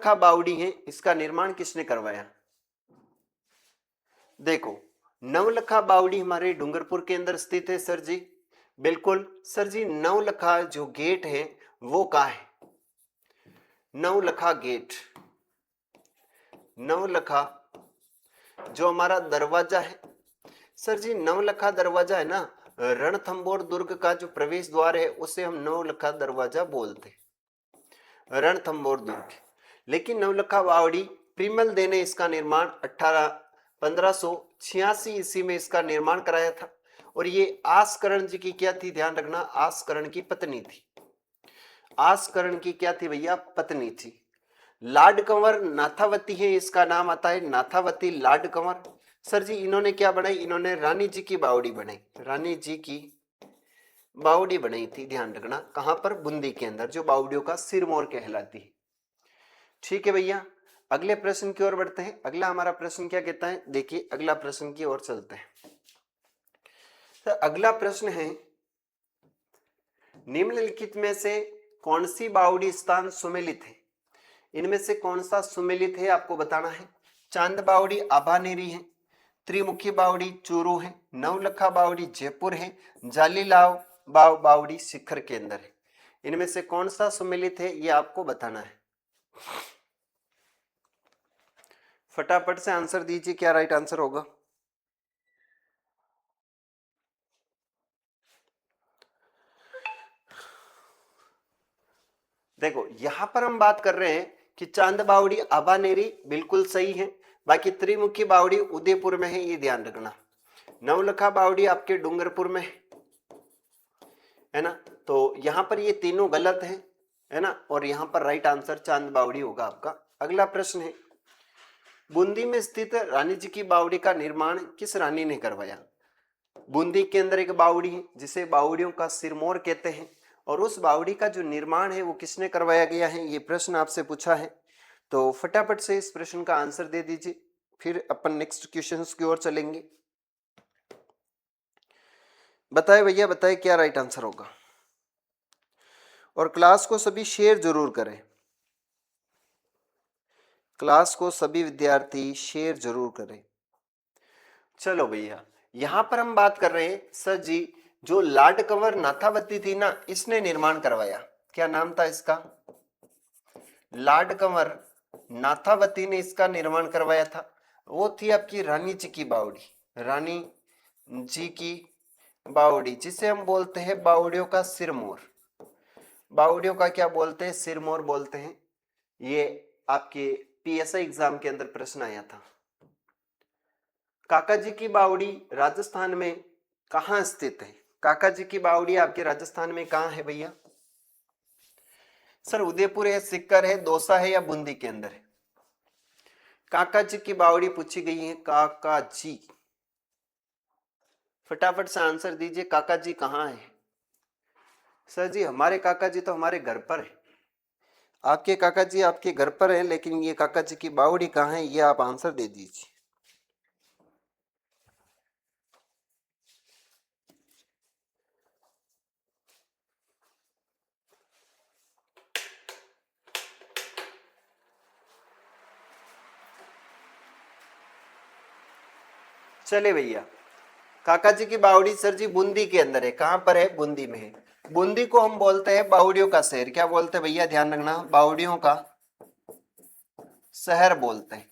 नवलखा बावड़ी है, इसका निर्माण किसने करवाया? देखो, नवलखा बावड़ी हमारे डूंगरपुर के अंदर स्थित है सर जी। बिल्कुल सर जी, नवलखा जो गेट है वो कहाँ है? नवलखा गेट, नवलखा जो हमारा दरवाजा है सर जी, नवलखा दरवाजा है ना, रणथंभौर दुर्ग का जो प्रवेश द्वार है उसे हम नवलखा दरवाजा बोलते हैं, रणथंभौर दुर्ग। लेकिन नवलखा बावड़ी प्रिमल दे ने इसका निर्माण 1586 ईस्वी में इसका निर्माण कराया था। और ये आसकरण जी की क्या थी, ध्यान रखना, आसकरण की पत्नी थी। आसकरण की क्या थी भैया? पत्नी थी। लाड कंवर नाथावती है, इसका नाम आता है नाथावती लाड कंवर। सर जी इन्होंने क्या बनाई? इन्होंने रानी जी की बावड़ी बनाई, रानी जी की बावड़ी बनाई थी। ध्यान रखना, कहां पर? बूंदी के अंदर, जो बावड़ियों का सिरमौर कहलाती है। ठीक है भैया, अगले प्रश्न की ओर बढ़ते हैं। अगला हमारा प्रश्न क्या कहता है, देखिए अगला प्रश्न की ओर चलते हैं। तो अगला प्रश्न है, निम्नलिखित में से कौन सी बावड़ी स्थान सुमेलित है? इनमें से कौन सा सुमेलित है आपको बताना है। चांद बावड़ी आभानेरी है, त्रिमुखी बावड़ी चूरू है, नवलखा बावड़ी जयपुर है, जालीलाव बावड़ी शिखर के अंदर है। इनमें से कौन सा सुमेलित है ये आपको बताना है। फटाफट से आंसर दीजिए, क्या राइट आंसर होगा। देखो यहां पर हम बात कर रहे हैं कि चांद बावड़ी आभानेरी बिल्कुल सही है, बाकी त्रिमुखी बावड़ी उदयपुर में है, ये ध्यान रखना। नवलखा बावड़ी आपके डूंगरपुर में है ना, तो यहां पर ये तीनों गलत है ना, और यहां पर राइट आंसर चांद बावड़ी होगा आपका। अगला प्रश्न है, बूंदी में स्थित रानी जी की बावड़ी का निर्माण किस रानी ने करवाया? बूंदी के अंदर एक बावड़ी है जिसे बावड़ियों का सिरमौर कहते हैं, और उस बावड़ी का जो निर्माण है वो किसने करवाया गया है, ये प्रश्न आपसे पूछा है। तो फटाफट से इस प्रश्न का आंसर दे दीजिए, फिर अपन नेक्स्ट क्वेश्चन की ओर चलेंगे। बताए भैया, बताए क्या राइट आंसर होगा। और क्लास को सभी शेयर जरूर करें, क्लास को सभी विद्यार्थी शेयर जरूर करें। चलो भैया, यहां पर हम बात कर रहे हैं सर जी, जो लाड कंवर नाथावती थी ना, इसने निर्माण करवाया। क्या नाम था इसका? लाड कंवर नाथावती ने इसका निर्माण करवाया था। वो थी आपकी रानी जी की बावड़ी, रानी जी की बावड़ी, जिसे हम बोलते हैं बावड़ियों का सिरमौर। बावड़ियों का क्या बोलते हैं? सिरमौर बोलते हैं। ये आपके पीएसआई एग्जाम के अंदर प्रश्न आया था। काका जी की बावड़ी राजस्थान में कहां स्थित है? काका जी की बावड़ी आपके राजस्थान में कहां है भैया? सर उदयपुर है, सीकर है, दौसा है, या बूंदी के अंदर है? काका जी की बावड़ी पूछी गई है, काका जी। फटाफट से आंसर दीजिए, काका जी कहां है? सर जी हमारे काका जी तो हमारे घर पर है। आपके काका जी आपके घर पर है, लेकिन ये काका जी की बावड़ी कहां है, ये आप आंसर दे दीजिए। चले भैया, काका जी की बावड़ी सर जी बूंदी के अंदर है। कहां पर है? बूंदी में है। बूंदी को हम बोलते हैं बावड़ियों का शहर। क्या बोलते हैं भैया? ध्यान रखना, बावड़ियों का शहर बोलते हैं।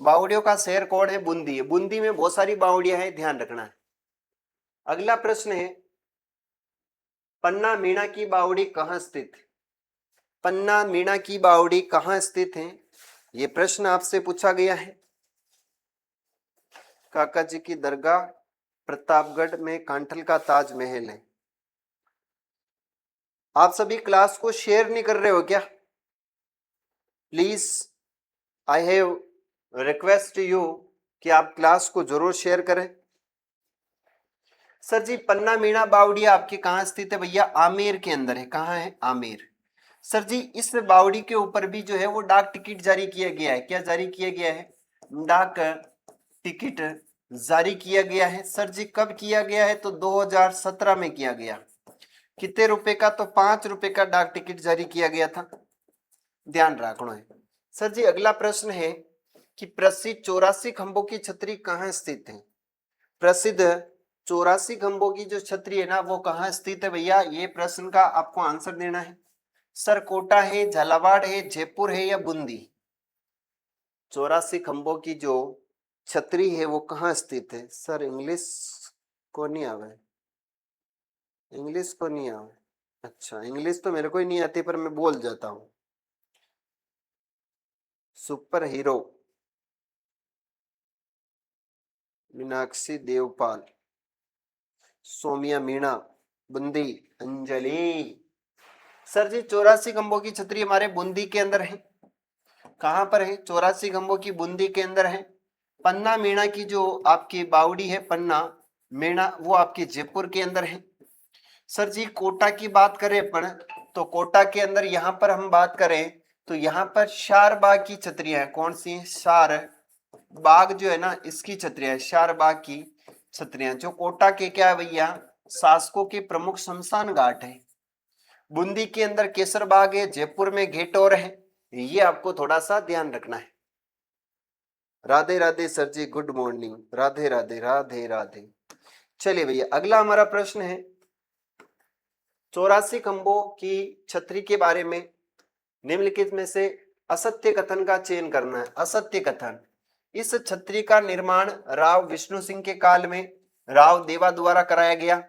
बावड़ियों का शहर कौन है? बूंदी है। बूंदी में बहुत सारी बावड़ियां हैं, ध्यान रखना है। अगला प्रश्न है, पन्ना मीणा की बावड़ी कहां स्थित है? पन्ना मीणा की बावड़ी कहां स्थित है, यह प्रश्न आपसे पूछा गया है। काका जी की दरगाह प्रतापगढ़ में कांठल का ताजमहल है। आप सभी क्लास को शेयर नहीं कर रहे हो क्या? Please I have request you कि आप क्लास को जरूर शेयर करें। सर जी पन्ना मीणा बावड़ी आपकी कहां स्थित है भैया? आमेर के अंदर है। कहां है? आमेर। सर जी इस बावड़ी के ऊपर भी जो है वो डाक टिकट जारी किया गया है। क्या जारी किया गया है? डाक टिकट जारी किया गया है। सर जी कब किया गया है? तो 2017 में किया गया। कितने रुपए का? तो 5 रुपए का डाक टिकट जारी किया गया था। ध्यान रखना है। सर जी अगला प्रश्न है कि प्रसिद्ध 84 खंभों की छतरी कहाँ स्थित है? प्रसिद्ध 84 खंभों की जो छतरी है ना वो कहाँ स्थित है भैया? ये प्रश्न का आपको आंसर देना है। सर कोटा है, झालावाड़ है, जयपुर है या बूंदी? 84 खंभों की जो छतरी है वो कहाँ स्थित है? सर इंग्लिश को नहीं आवे, इंग्लिश को नहीं आवे। अच्छा इंग्लिश तो मेरे को ही नहीं आती पर मैं बोल जाता हूँ। Super hero, Meenakshi Devpal, Somiya Meena, Bundi, Anjali. Sir ji 84 खंभों की छतरी हमारे बूंदी के अंदर है। कहां पर है? 84 खंभों की बूंदी के अंदर है। पन्ना मीणा की जो आपकी बावड़ी है, पन्ना मीणा, वो आपके जयपुर के अंदर है। सर जी कोटा की बात करें अपन तो कोटा के अंदर यहां पर हम बात करें तो यहां पर शार बाग की छतरियां हैं। कौन सी? शार बाग जो है ना इसकी छतरियां है, शार बाग की छतरियां, जो कोटा के क्या है भैया? शासकों के प्रमुख शमशान घाट है। बूंदी के अंदर केसर बाग है, जयपुर में घेटौर है। ये आपको थोड़ा सा ध्यान रखना है। राधे राधे सर जी, गुड मॉर्निंग। राधे राधे राधे राधे। चलिए भैया अगला हमारा प्रश्न है 84 खंभों की छतरी के बारे में निम्नलिखित में से असत्य कथन का चयन करना है। असत्य कथन। इस छतरी का निर्माण राव विष्णु सिंह के काल में राव देवा द्वारा कराया गया।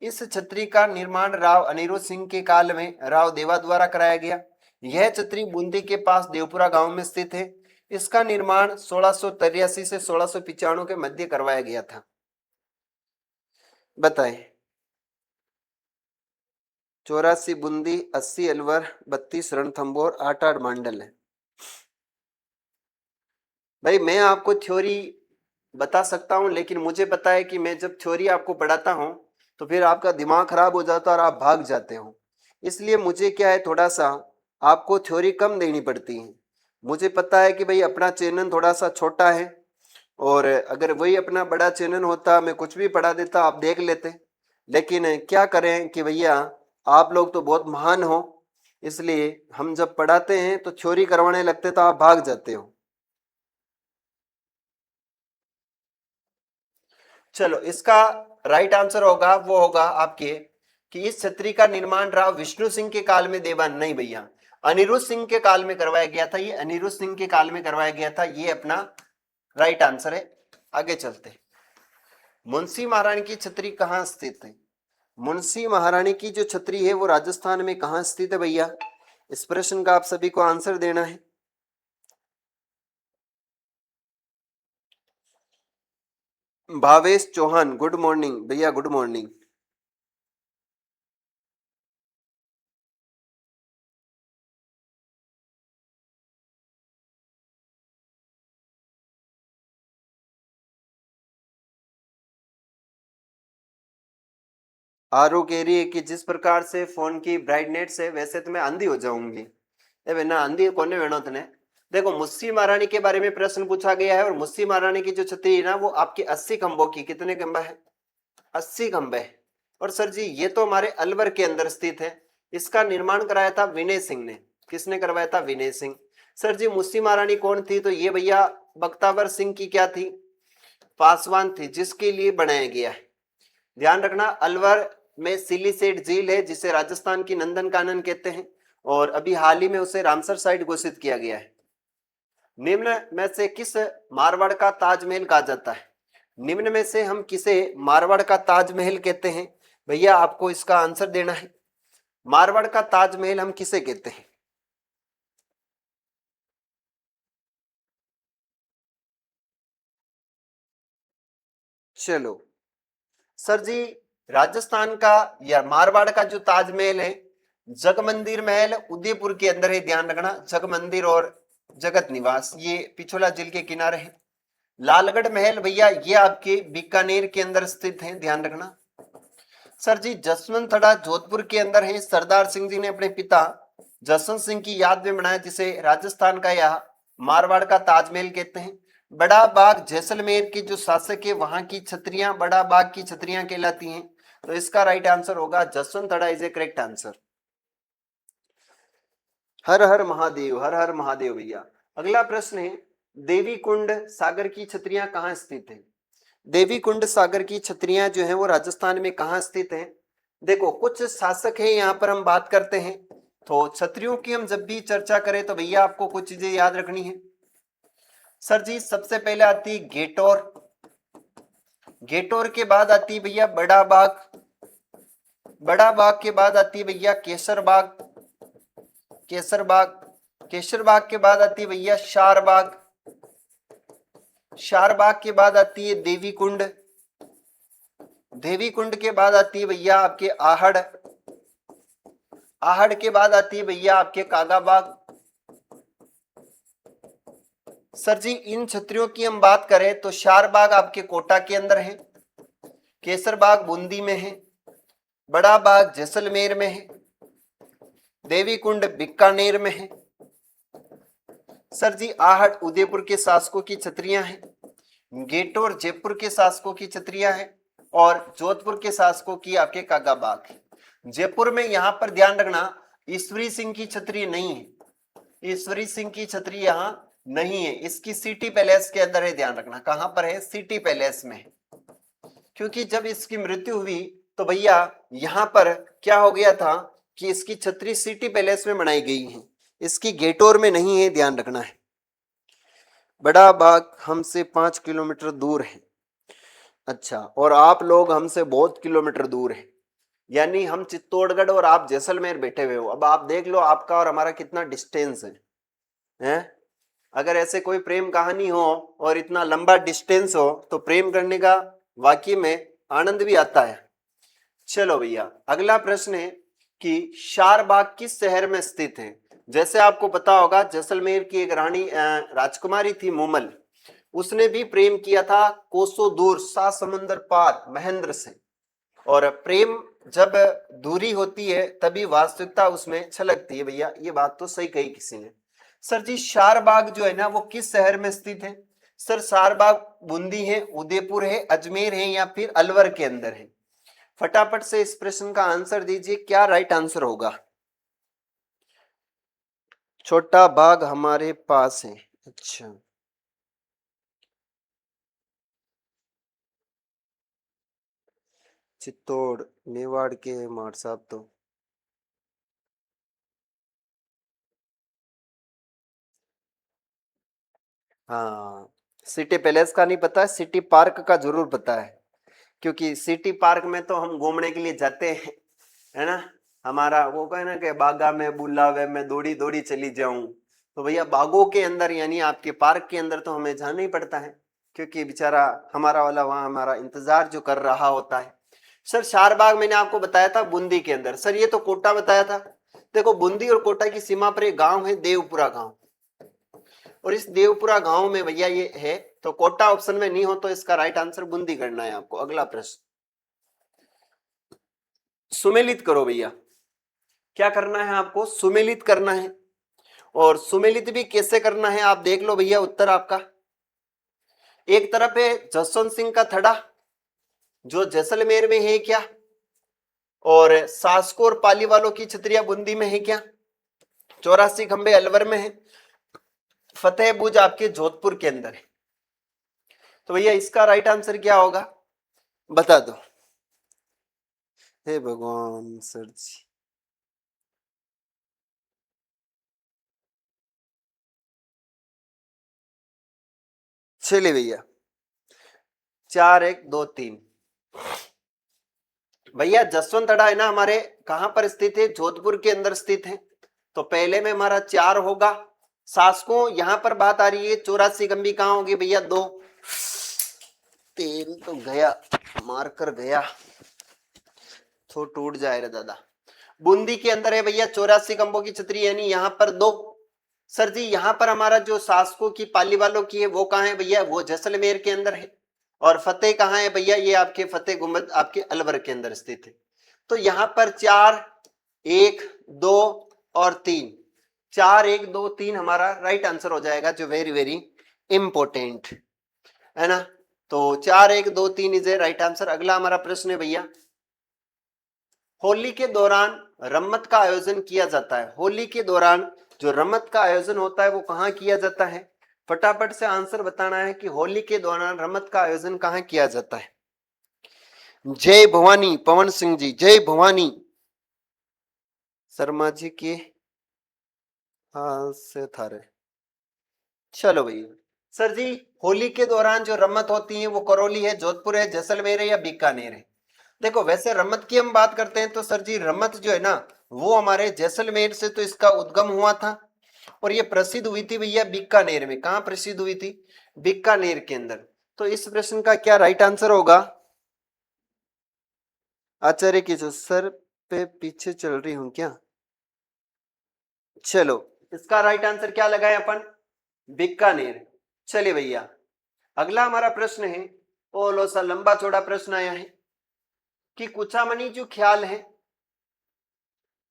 इस छतरी का निर्माण राव अनिरुद्ध सिंह के काल में राव देवा द्वारा कराया गया। यह छतरी बूंदी के पास देवपुरा गांव में स्थित है। इसका निर्माण 1683 से 1695 के मध्य करवाया गया था। बताएं। 84 बूंदी, 80 अलवर, 32 रणथंभौर, 8 मांडल है। भाई मैं आपको थ्योरी बता सकता हूं लेकिन मुझे पता है कि मैं जब थ्योरी आपको पढ़ाता हूं तो फिर आपका दिमाग खराब हो जाता है और आप भाग जाते हो। इसलिए मुझे क्या है थोड़ा सा आपको थ्योरी कम देनी पड़ती है। मुझे पता है कि भाई अपना चैनल थोड़ा सा छोटा है और अगर वही अपना बड़ा चैनल होता मैं कुछ भी पढ़ा देता आप देख लेते। लेकिन क्या करें कि भैया आप लोग तो बहुत महान हो, इसलिए हम जब पढ़ाते हैं तो थ्योरी करवाने लगते तो आप भाग जाते हो। चलो इसका राइट आंसर होगा वो होगा आपके कि इस छतरी का निर्माण राव विष्णु सिंह के काल में देवा नहीं भैया, अनिरुद्ध सिंह के काल में करवाया गया था। ये अनिरुद्ध सिंह के काल में करवाया गया था। ये अपना राइट आंसर है। आगे चलते। मुंशी महारानी की छतरी कहां स्थित है? मुंशी महारानी की जो छतरी है वो राजस्थान में कहां स्थित है भैया? इस प्रश्न का आप सभी को आंसर देना है। भावेश चौहान, गुड मॉर्निंग भैया, गुड मॉर्निंग। आरू कह रही है कि जिस प्रकार से फोन की ब्राइटनेस है वैसे तो मैं अंधी हो जाऊंगी। ए ना अंधी कोने वेणो तने। देखो मुस्सी महारानी के बारे में प्रश्न पूछा गया है और मुस्सी महारानी की जो छतरी है ना वो आपके 80 खंभों की, कितने खंभा है? 80 खंभे। और सर जी ये तो हमारे अलवर के अंदर स्थित है। इसका निर्माण कराया था विनय सिंह ने। किसने करवाया था? विनय सिंह। सर जी मुस्सी महारानी कौन थी? तो ये भैया बख्तावर सिंह की क्या थी? पासवान थी, जिसके लिए बनाया गया है। ध्यान रखना अलवर में सिलीसेट झील है जिसे राजस्थान की नंदन कानन कहते हैं और अभी हाल ही में उसे रामसर साइट घोषित किया गया है। निम्न में से किस मारवाड़ का ताजमहल कहा जाता है? निम्न में से हम किसे मारवाड़ का ताजमहल कहते हैं? भैया आपको इसका आंसर देना है। मारवाड़ का ताजमहल हम किसे कहते हैं? चलो सर जी राजस्थान का या मारवाड़ का जो ताजमहल है जगमंदिर महल उदयपुर के अंदर है। ध्यान रखना जगमंदिर और जगत निवास ये पिछोला झील के किनारे है। लालगढ़ महल भैया ये आपके बीकानेर के अंदर स्थित है। ध्यान रखना। सर जी जसवंत थड़ा जोधपुर के अंदर है। सरदार सिंह जी ने अपने पिता जसवंत सिंह की याद में बनाया जिसे राजस्थान का या मारवाड़ का ताजमहल कहते हैं। बड़ा बाग जैसलमेर के जो शासक है वहां की छतरियां बड़ा बाग की छतरियां कहलाती हैं। तो इसका राइट आंसर होगा जसवंत थड़ा इज ए करेक्ट आंसर। हर हर महादेव, हर हर महादेव भैया। अगला प्रश्न है, देवी कुंड सागर की छतरियां कहाँ स्थित है? देवी कुंड सागर की छतरियां जो है वो राजस्थान में कहाँ स्थित है? देखो कुछ शासक है यहाँ पर हम बात करते हैं, तो छतरियों की हम जब भी चर्चा करें तो भैया आपको कुछ चीजें याद रखनी है। सर जी सबसे पहले आती गेटोर, गेटोर के बाद आती भैया बड़ा बाग, बड़ा बाग के बाद आती है भैया केसर बाग, केसर बाग, केसर बाग के बाद आती है भैया शार बाग, शार बाग के बाद आती है देवी कुंड, देवी कुंड के बाद आती है भैया आपके आहड़, आहड़ के बाद आती है भैया आपके कागा बाग। सर जी इन छतरियों की हम बात करें तो शार बाग आपके कोटा के अंदर है, केसर बाग बूंदी में है, बड़ा बाग जैसलमेर में है, देवी कुंड बीकानेर में है। सर जी आहट उदयपुर के शासकों की छतरियां हैं, गेटोर जयपुर के शासकों की छतरियां हैं, और जोधपुर के शासकों की आपके कागा बाग है। जयपुर में यहां पर ध्यान रखना ईश्वरी सिंह की छतरी नहीं है, ईश्वरी सिंह की छतरी यहां नहीं है, इसकी सिटी पैलेस के अंदर है, ध्यान रखना कहां पर है, सिटी पैलेस में है। क्योंकि जब इसकी मृत्यु हुई तो भैया यहां पर क्या हो गया था कि इसकी छतरी सिटी पैलेस में बनाई गई है, इसकी गेटोर में नहीं है, ध्यान रखना है। बड़ा बाग हमसे 5 किलोमीटर दूर है। अच्छा, और आप लोग हमसे बहुत किलोमीटर दूर है, यानी हम चित्तौड़गढ़ और आप जैसलमेर बैठे हुए हो। अब आप देख लो आपका और हमारा कितना डिस्टेंस है, हैं? अगर ऐसे कोई प्रेम कहानी हो और इतना लंबा डिस्टेंस हो तो प्रेम करने का वाकई में आनंद भी आता है। चलो भैया अगला प्रश्न है कि शारबाग किस शहर में स्थित है? जैसे आपको पता होगा जैसलमेर की एक रानी राजकुमारी थी मूमल, उसने भी प्रेम किया था कोसों दूर 7 समुंदर पार महेंद्र से, और प्रेम जब दूरी होती है तभी वास्तविकता उसमें छलकती है। भैया ये बात तो सही कही किसी ने। सर जी शारबाग जो है ना वो किस शहर में स्थित है? सर शारबाग बूंदी है, उदयपुर है, अजमेर है, या फिर अलवर के अंदर है? फटाफट से इस प्रश्न का आंसर दीजिए, क्या राइट आंसर होगा? छोटा बाग हमारे पास है। अच्छा, चित्तौड़ मेवाड़ के मार साहब तो हाँ, सिटी पैलेस का नहीं पता है, सिटी पार्क का जरूर पता है, क्योंकि सिटी पार्क में तो हम घूमने के लिए जाते हैं, है ना। हमारा वो कहना कि बागा में बुलावे मैं दौड़ी दौड़ी चली जाऊं, तो भैया बागों के अंदर यानी आपके पार्क के अंदर तो हमें जाना ही पड़ता है, क्योंकि बेचारा हमारा वाला वहां हमारा इंतजार जो कर रहा होता है। सर शारबाग मैंने आपको बताया था बूंदी के अंदर, सर ये तो कोटा बताया था। देखो बूंदी और कोटा की सीमा पर एक गांव है देवपुरा गांव, और इस देवपुरा गांव में भैया ये है, तो कोटा ऑप्शन में नहीं हो तो इसका राइट आंसर बूंदी करना है आपको। अगला प्रश्न, सुमेलित करो भैया, क्या करना है आपको? सुमेलित करना है, और सुमेलित भी कैसे करना है आप देख लो भैया। उत्तर आपका एक तरफ है जसवंत सिंह का थड़ा जो जैसलमेर में है क्या, और सासको और पाली वालों की छतरिया बूंदी में है क्या, 84 खंबे अलवर में है, फतेह बुर्ज आपके जोधपुर के अंदर है। तो भैया इसका राइट आंसर क्या होगा बता दो। हे भगवान सर जी, चलिए भैया 4 1 2 3। भैया जसवंतड़ा है ना हमारे कहां पर स्थित है? जोधपुर के अंदर स्थित है, तो पहले में हमारा 4 होगा। शासकों यहां पर बात आ रही है, 84 गंबी कहां होगी भैया? 2 3 तो गया, मार कर गया तो टूट जाए रे दादा। बूंदी के अंदर है भैया 84 खंबों की छतरी, यानी यहाँ पर 2। सर जी यहाँ पर हमारा जो शासकों की पाली वालों की है वो कहाँ है भैया? वो जैसलमेर के अंदर है। और फतेह कहाँ है भैया? ये आपके फतेह गुंबद आपके अलवर के अंदर स्थित है। तो यहाँ पर 4 1 2 और 3, 4 1 2 3 हमारा राइट आंसर हो जाएगा, जो वेरी वेरी इंपॉर्टेंट है ना। तो 4 1 2 3 इज ए राइट आंसर। अगला हमारा प्रश्न है भैया, होली के दौरान रम्मत का आयोजन किया जाता है, होली के दौरान जो रमत का आयोजन होता है वो कहाँ किया जाता है? फटाफट से आंसर बताना है कि होली के दौरान रमत का आयोजन कहाँ किया जाता है। जय भवानी पवन सिंह जी, जय भवानी शर्मा जी की हाँ से थारे। चलो भैया सर जी, होली के दौरान जो रमत होती है वो करौली है, जोधपुर है, जैसलमेर है या बीकानेर है? देखो वैसे रमत की हम बात करते हैं तो सर जी रमत जो है ना वो हमारे जैसलमेर से तो इसका उद्गम हुआ था और ये प्रसिद्ध हुई थी भैया बीकानेर में। कहाँ प्रसिद्ध हुई थी? बीकानेर के अंदर। तो इस प्रश्न का क्या राइट आंसर होगा? आचार्य की जो सर पे पीछे चल रही हूं क्या? चलो इसका राइट आंसर क्या लगाए अपन? बीकानेर। चलिए भैया अगला हमारा प्रश्न है, ओ लो सा लंबा चौड़ा प्रश्न आया है कि कुचामनी जो ख्याल है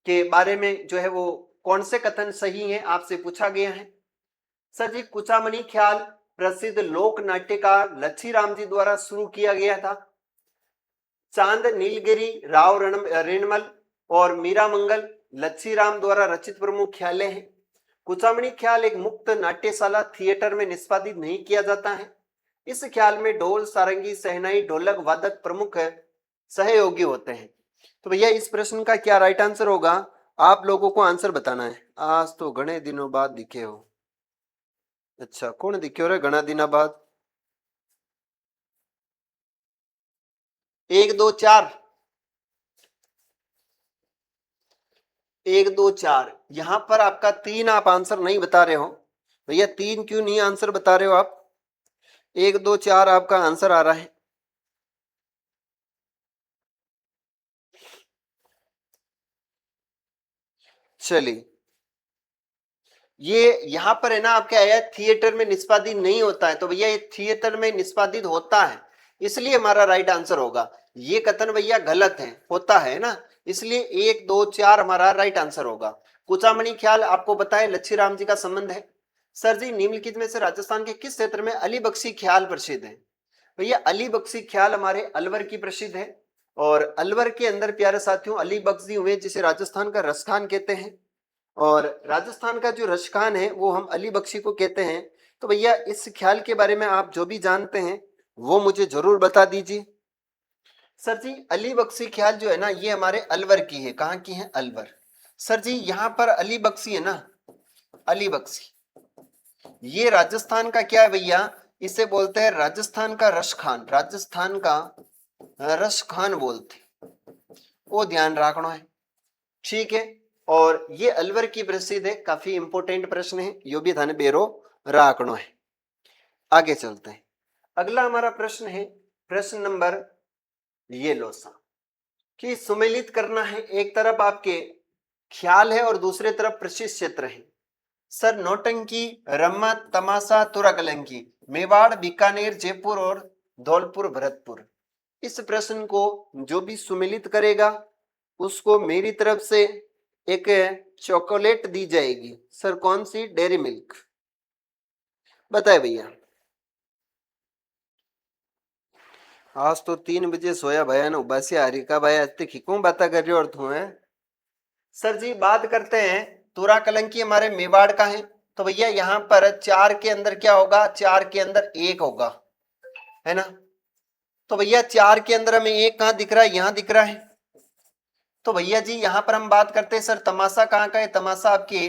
के बारे में जो है वो कौन से कथन सही है, आपसे पूछा गया है। सर जी कुचामनी ख्याल प्रसिद्ध लोक नाट्यकार लच्छी राम जी द्वारा शुरू किया गया था। चांद नीलगिरी, राव रेणमल और मीरा मंगल लच्छी राम द्वारा रचित प्रमुख ख्यालें हैं। कुचामनी ख्याल एक मुक्त नाट्यशाला थिएटर में निष्पादित नहीं किया जाता है। इस ख्याल में ढोल, सारंगी, शहनाई, ढोलक वादक प्रमुख सहयोगी होते हैं। तो भैया इस प्रश्न का क्या राइट आंसर होगा? आप लोगों को आंसर बताना है। आज तो घने दिनों बाद दिखे हो। अच्छा कौन दिखे हो रे घना दिनों बाद? 1 2 4, 1 2 4 यहां पर आपका 3 आप आंसर नहीं बता रहे हो। भैया 3 क्यों नहीं आंसर बता रहे हो आप? 1 2 4 आपका आंसर आ रहा है। चलिए ये यहाँ पर है ना आपके आया थिएटर में निष्पादित नहीं होता है, तो भैया ये थिएटर में निष्पादित होता है, इसलिए हमारा राइट आंसर होगा। ये कथन भैया गलत है, होता है ना, इसलिए 1 2 4 हमारा राइट आंसर होगा। कुचामणी ख्याल आपको बताए लच्छी राम जी का संबंध है। सर जी निम्नलिखित में से राजस्थान के किस क्षेत्र में अली बख्शी ख्याल प्रसिद्ध है? भैया अली बख्शी ख्याल हमारे अलवर की प्रसिद्ध है और अलवर के अंदर प्यारे साथियों अली बख्शी हुए जिसे राजस्थान का रसखान कहते हैं और राजस्थान का जो रशखान है वो हम अली बख्शी को कहते हैं। तो भैया इस ख्याल के बारे में आप जो भी जानते हैं वो मुझे जरूर बता दीजिए। सर जी अली बख्शी ख्याल जो है ना ये हमारे अलवर की है। कहाँ की है? अलवर। सर जी यहाँ पर अली बख्शी है ना, अली बख्शी ये राजस्थान का क्या है भैया? इसे बोलते हैं राजस्थान का रशखान, राजस्थान का रशखान बोलते, वो ध्यान रखना है। ठीक है और ये अलवर की प्रसिद्ध है, काफी इंपोर्टेंट प्रश्न है, यो भी ध्यान बेरो राखनो है। आगे चलते हैं। अगला हमारा प्रश्न है प्रश्न नंबर ये लो सा कि सुमेलित करना है, एक तरफ आपके ख्याल है और दूसरे तरफ प्रशिक्षण क्षेत्र है। सर नौटंकी, रम्मत, तमाशा, तुराकलंकी, मेवाड़, बीकानेर, जयपुर और धौलपुर, भरतपुर। इस प्रश्न को जो भी सुमेलित करेगा उसको मेरी तरफ से एक चॉकलेट दी जाएगी। सर कौन सी? Dairy milk. बताए भैया। आज तो 3 बजे सोया भया ना उबासी आ रही का भाई, आज तक क्यों बात कर रहे हो और तू है? सर जी बात करते हैं तुरा कलंकी हमारे मेवाड़ का है। तो भैया यहाँ पर 4 के अंदर क्या होगा? 4 के अंदर 1 होगा, है ना? तो भैया 4 के अंदर हमें 1 कहाँ दिख रहा है? यहाँ दिख रहा है। तो भैया जी यहाँ पर हम बात करते हैं सर तमाशा कहाँ का है? तमाशा आपके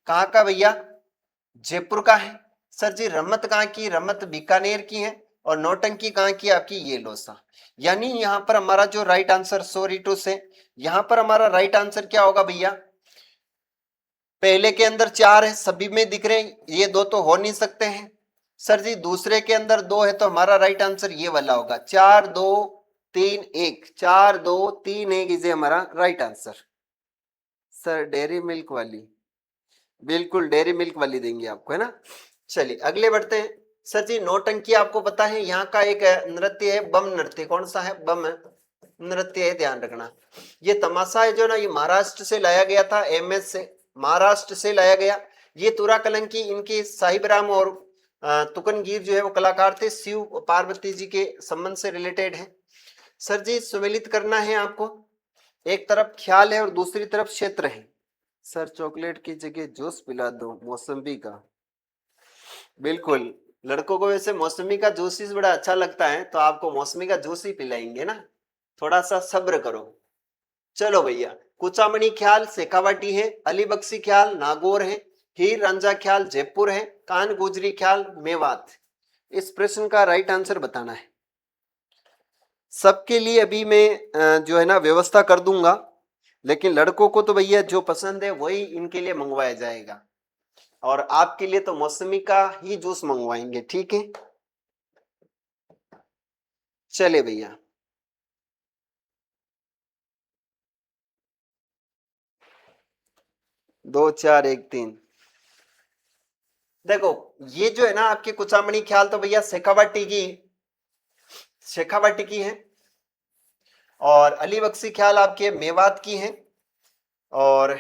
कहाँ का भैया? जयपुर का है। सर जी रमत कहाँ की? रमत बीकानेर की है। और नौटंकी कहाँ की? आपकी ये लोसा। यानी यहाँ पर हमारा जो राइट आंसर, सॉरी टू से, यहाँ पर हमारा राइट आंसर क्या होगा भैया? पहले के अंदर 4 है, सभी में दिख रहे हैं, ये 2 तो हो नहीं सकते हैं। सर जी दूसरे के अंदर 2 है तो हमारा राइट आंसर ये वाला होगा, 4 2 3 1, 4 2 3 1 इसे हमारा right answer. Sir dairy milk वाली, बिल्कुल डेयरी मिल्क वाली देंगे आपको, है ना? चलिए अगले बढ़ते हैं। सर जी नौटंकी आपको पता है यहाँ का एक नृत्य है, बम नृत्य। कौन सा है? बम नृत्य है, ध्यान रखना। ये तमाशा है जो ना ये महाराष्ट्र से लाया गया था, एमएस से, महाराष्ट्र से लाया गया। ये तुरा कलंकी इनके साहिब राम और तुकनगीर जो है वो कलाकार थे, शिव पार्वती जी के संबंध से रिलेटेड है। सर जी सुमेलित करना है आपको, एक तरफ ख्याल है और दूसरी तरफ क्षेत्र है। सर चॉकलेट की जगह जूस पिला दो मौसम्बी का। बिल्कुल, लड़कों को वैसे मौसमी का जूस ही बड़ा अच्छा लगता है, तो आपको मौसमी का जूस ही पिलाएंगे ना, थोड़ा सा सब्र करो। चलो भैया, कुचामणी ख्याल शेखावाटी है, अली बख्शी ख्याल नागौर है, हीर रांझा ख्याल जयपुर है, कान गुजरी ख्याल मेवात। इस प्रश्न का राइट आंसर बताना है। सबके लिए अभी मैं जो है ना व्यवस्था कर दूंगा, लेकिन लड़कों को तो भैया जो पसंद है वही इनके लिए मंगवाया जाएगा, और आपके लिए तो मौसमी का ही जूस मंगवाएंगे, ठीक है। चले भैया, 2 4 1 3। देखो, ये जो है ना आपके कुचामणी ख्याल तो भैया शेखावाटी की है, और अली बख्शी ख्याल आपके मेवात की है, और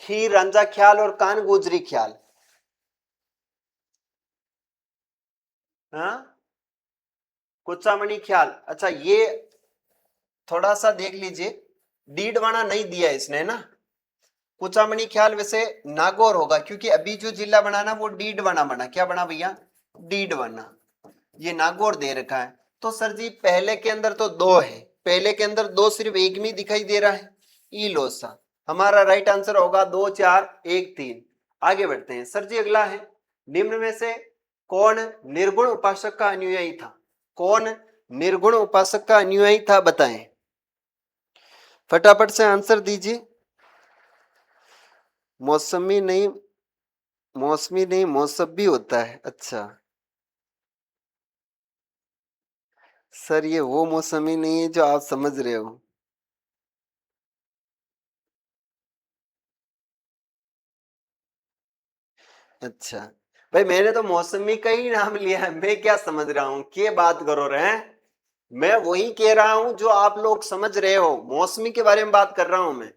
हीर रांझा ख्याल और कान गुजरी ख्याल, हाँ, कुचामणी ख्याल। अच्छा, ये थोड़ा सा देख लीजिए, डीडवाना नहीं दिया इसने ना। कुचामणी ख्याल वैसे नागौर होगा, क्योंकि अभी जो जिला बना ना वो डीडवाना बना। क्या बना भैया? डीडवाना। ये नागौर दे रखा है। तो सर जी पहले के अंदर तो दो है, पहले के अंदर दो सिर्फ एक में दिखाई दे रहा है, ई लोसा। हमारा राइट आंसर होगा 2 4 1 3। आगे बढ़ते हैं सर जी, अगला है, निम्न में से कौन निर्गुण उपासक का अनुयायी था? कौन निर्गुण उपासक का अनुयायी था, बताएं। फटाफट से आंसर दीजिए। मौसमी नहीं, मौसमी नहीं, मौसबी होता है। अच्छा सर, ये वो मौसमी नहीं है जो आप समझ रहे हो। अच्छा भाई, मैंने तो मौसमी का ही नाम लिया है, मैं क्या समझ रहा हूँ, क्या बात करो रहे हैं। मैं वही कह रहा हूं जो आप लोग समझ रहे हो, मौसमी के बारे में बात कर रहा हूं मैं।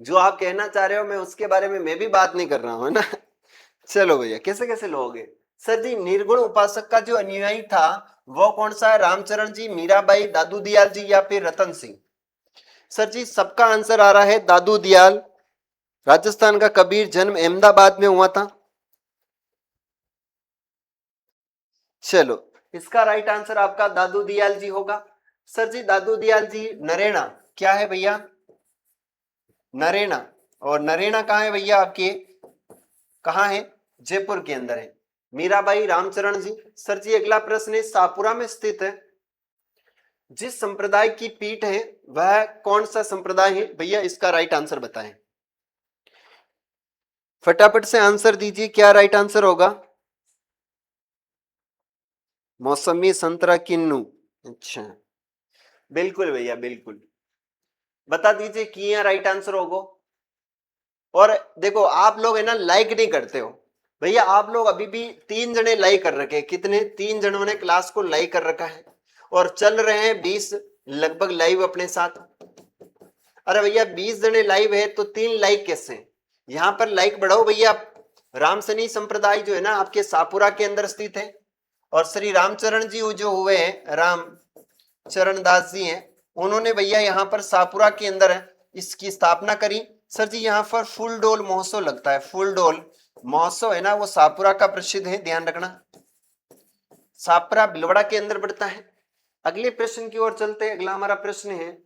जो आप कहना चाह रहे हो मैं उसके बारे में मैं भी बात नहीं कर रहा हूं, है ना। चलो भैया, कैसे कैसे लोगे। सर जी निर्गुण उपासक का जो अनुयायी था वो कौन सा है? रामचरण जी, मीराबाई, दादू दयाल जी, या फिर रतन सिंह? सर जी सबका आंसर आ रहा है दादू दयाल। राजस्थान का कबीर जन्म अहमदाबाद में हुआ था। चलो, इसका राइट आंसर आपका दादू दयाल जी होगा। सर जी दादू दयाल जी नरेना, क्या है भैया? नरेना। और नरेना कहाँ है भैया आपके? कहाँ है? जयपुर के अंदर है। मीराबाई, रामचरण जी। सर जी अगला प्रश्न है, सापुरा में स्थित है जिस संप्रदाय की पीठ है वह कौन सा संप्रदाय है भैया? इसका राइट आंसर बताएं। फटाफट से आंसर दीजिए, क्या राइट आंसर होगा? मौसमी संतरा किन्नू। अच्छा, बिल्कुल भैया बिल्कुल, बता दीजिए कि यह राइट आंसर होगा। और देखो आप लोग है ना लाइक नहीं करते हो भैया, आप लोग अभी भी 3 जने लाइक कर रखे हैं। कितने? 3 जनों ने क्लास को लाइक कर रखा है, और चल रहे हैं 20 लगभग लाइव अपने साथ। अरे भैया 20 जने लाइव है तो 3 लाइक कैसे? यहां पर लाइक बढ़ाओ भैया। रामसनी संप्रदाय जो है ना आपके सापुरा के अंदर स्थित है, और श्री रामचरण जी जो हुए हैं, राम चरण दास जी हैं, उन्होंने भैया यहाँ पर सापुरा के अंदर इसकी स्थापना करी। सर जी यहाँ पर फूल डोल महोत्सव लगता है, फूल डोल महोत्सव है ना वो सापुरा का प्रसिद्ध है, ध्यान रखना। सापुरा भिलवाड़ा के अंदर पड़ता है। अगले प्रश्न की ओर चलते हैं। अगला हमारा प्रश्न है,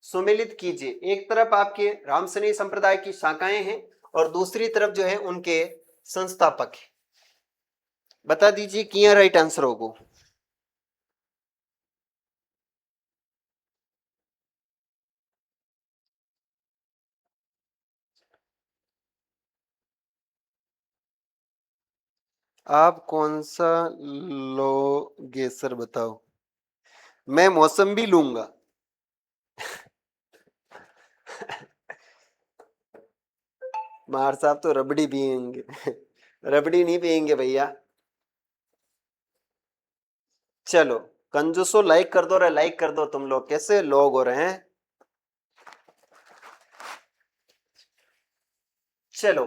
सुमेलित कीजिए। एक तरफ आपके रामसनी संप्रदाय की शाखाएं हैं और दूसरी तरफ जो है उनके संस्थापक है। बता दीजिए किया राइट आंसर होगा। आप कौन सा लोगे सर बताओ। मैं मौसम्बी लूंगा। मार साहब तो रबड़ी पियेंगे। रबड़ी नहीं पियेंगे भैया। चलो कंजूसो, लाइक कर दो रे, लाइक कर दो। तुम लोग कैसे लोग हो रहे हैं। चलो,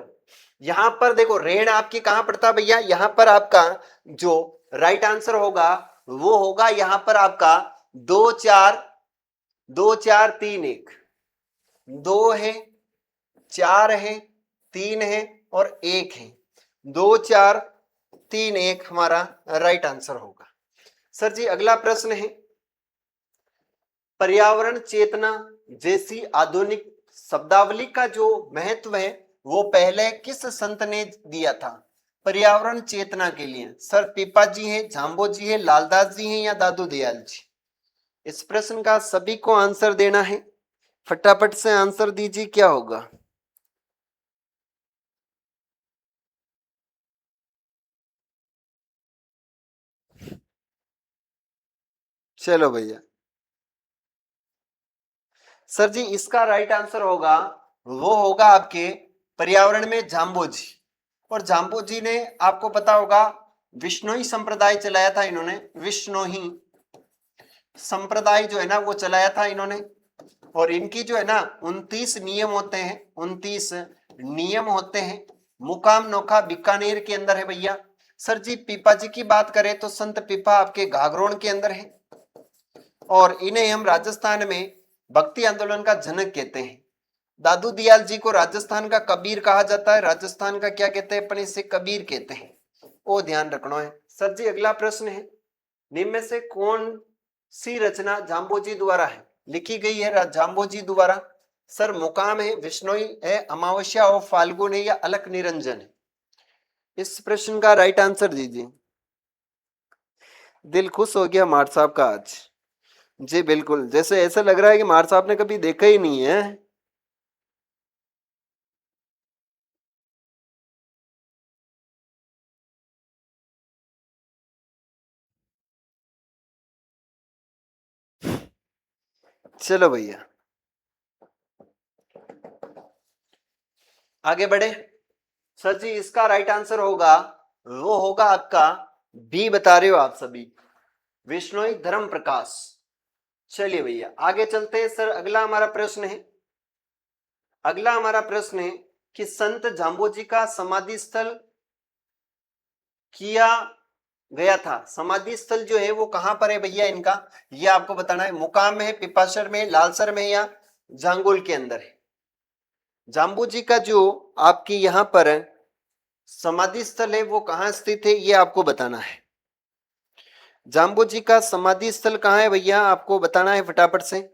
यहां पर देखो रेण आपकी कहां पड़ता है भैया? यहां पर आपका जो राइट आंसर होगा वो होगा यहां पर आपका 2 4 2 4 3 1, 2 है, 4 है, 3 है और 1 है। 2 4 3 1 हमारा राइट आंसर होगा। सर जी अगला प्रश्न है, पर्यावरण चेतना जैसी आधुनिक शब्दावली का जो महत्व है वो पहले किस संत ने दिया था पर्यावरण चेतना के लिए? सर पीपा जी है, झांबो जी है, लालदास जी हैं या दादू दयाल जी? इस प्रश्न का सभी को आंसर देना है, फटाफट से आंसर दीजिए क्या होगा। चलो भैया, सर जी इसका राइट आंसर होगा, वो होगा आपके पर्यावरण में झांबो जी। और झांबो जी ने आपको पता होगा विश्नोई संप्रदाय चलाया था इन्होंने, विश्नोई संप्रदाय जो है ना वो चलाया था इन्होंने। और इनकी जो है ना 29 नियम होते हैं, 29 नियम होते हैं। मुकाम नोखा बीकानेर के अंदर है भैया। सर जी पीपा जी की बात करें तो संत पीपा आपके घाघरोन के अंदर है और इन्हें हम राजस्थान में भक्ति आंदोलन का जनक कहते हैं। दादू दयाल जी को राजस्थान का कबीर कहा जाता है, राजस्थान का क्या कहते हैं अपने से कबीर कहते हैं, वो ध्यान रखना है। सर जी अगला प्रश्न है, निम्न में से कौन सी रचना जाम्बोजी द्वारा है लिखी गई है जाम्बोजी द्वारा? सर मुकाम है, विश्नोई है, अमावस्या और फाल्गुन है या अलक निरंजन है? इस प्रश्न का राइट आंसर दीजिए। दिल खुश हो गया मार साहब का आज। जी बिल्कुल, जैसे ऐसा लग रहा है कि मार साहब ने कभी देखा ही नहीं है। चलो भैया आगे बढ़े। सर जी इसका राइट आंसर होगा, वो होगा आपका बी बता रहे हो आप सभी, विश्नोई धर्म प्रकाश। चलिए भैया आगे चलते हैं। सर अगला हमारा प्रश्न है, अगला हमारा प्रश्न है कि संत जाम्बोजी का समाधि स्थल किया गया था, समाधि स्थल जो है वो कहां पर है भैया इनका, ये आपको बताना है। मुकाम में है, पिपासर में, लालसर में या जांगुल के अंदर है? जाम्बू जी का जो आपकी यहां पर समाधि स्थल है वो कहां स्थित है ये आपको बताना है। जाम्बू जी का समाधि स्थल कहां है भैया आपको बताना है फटाफट से।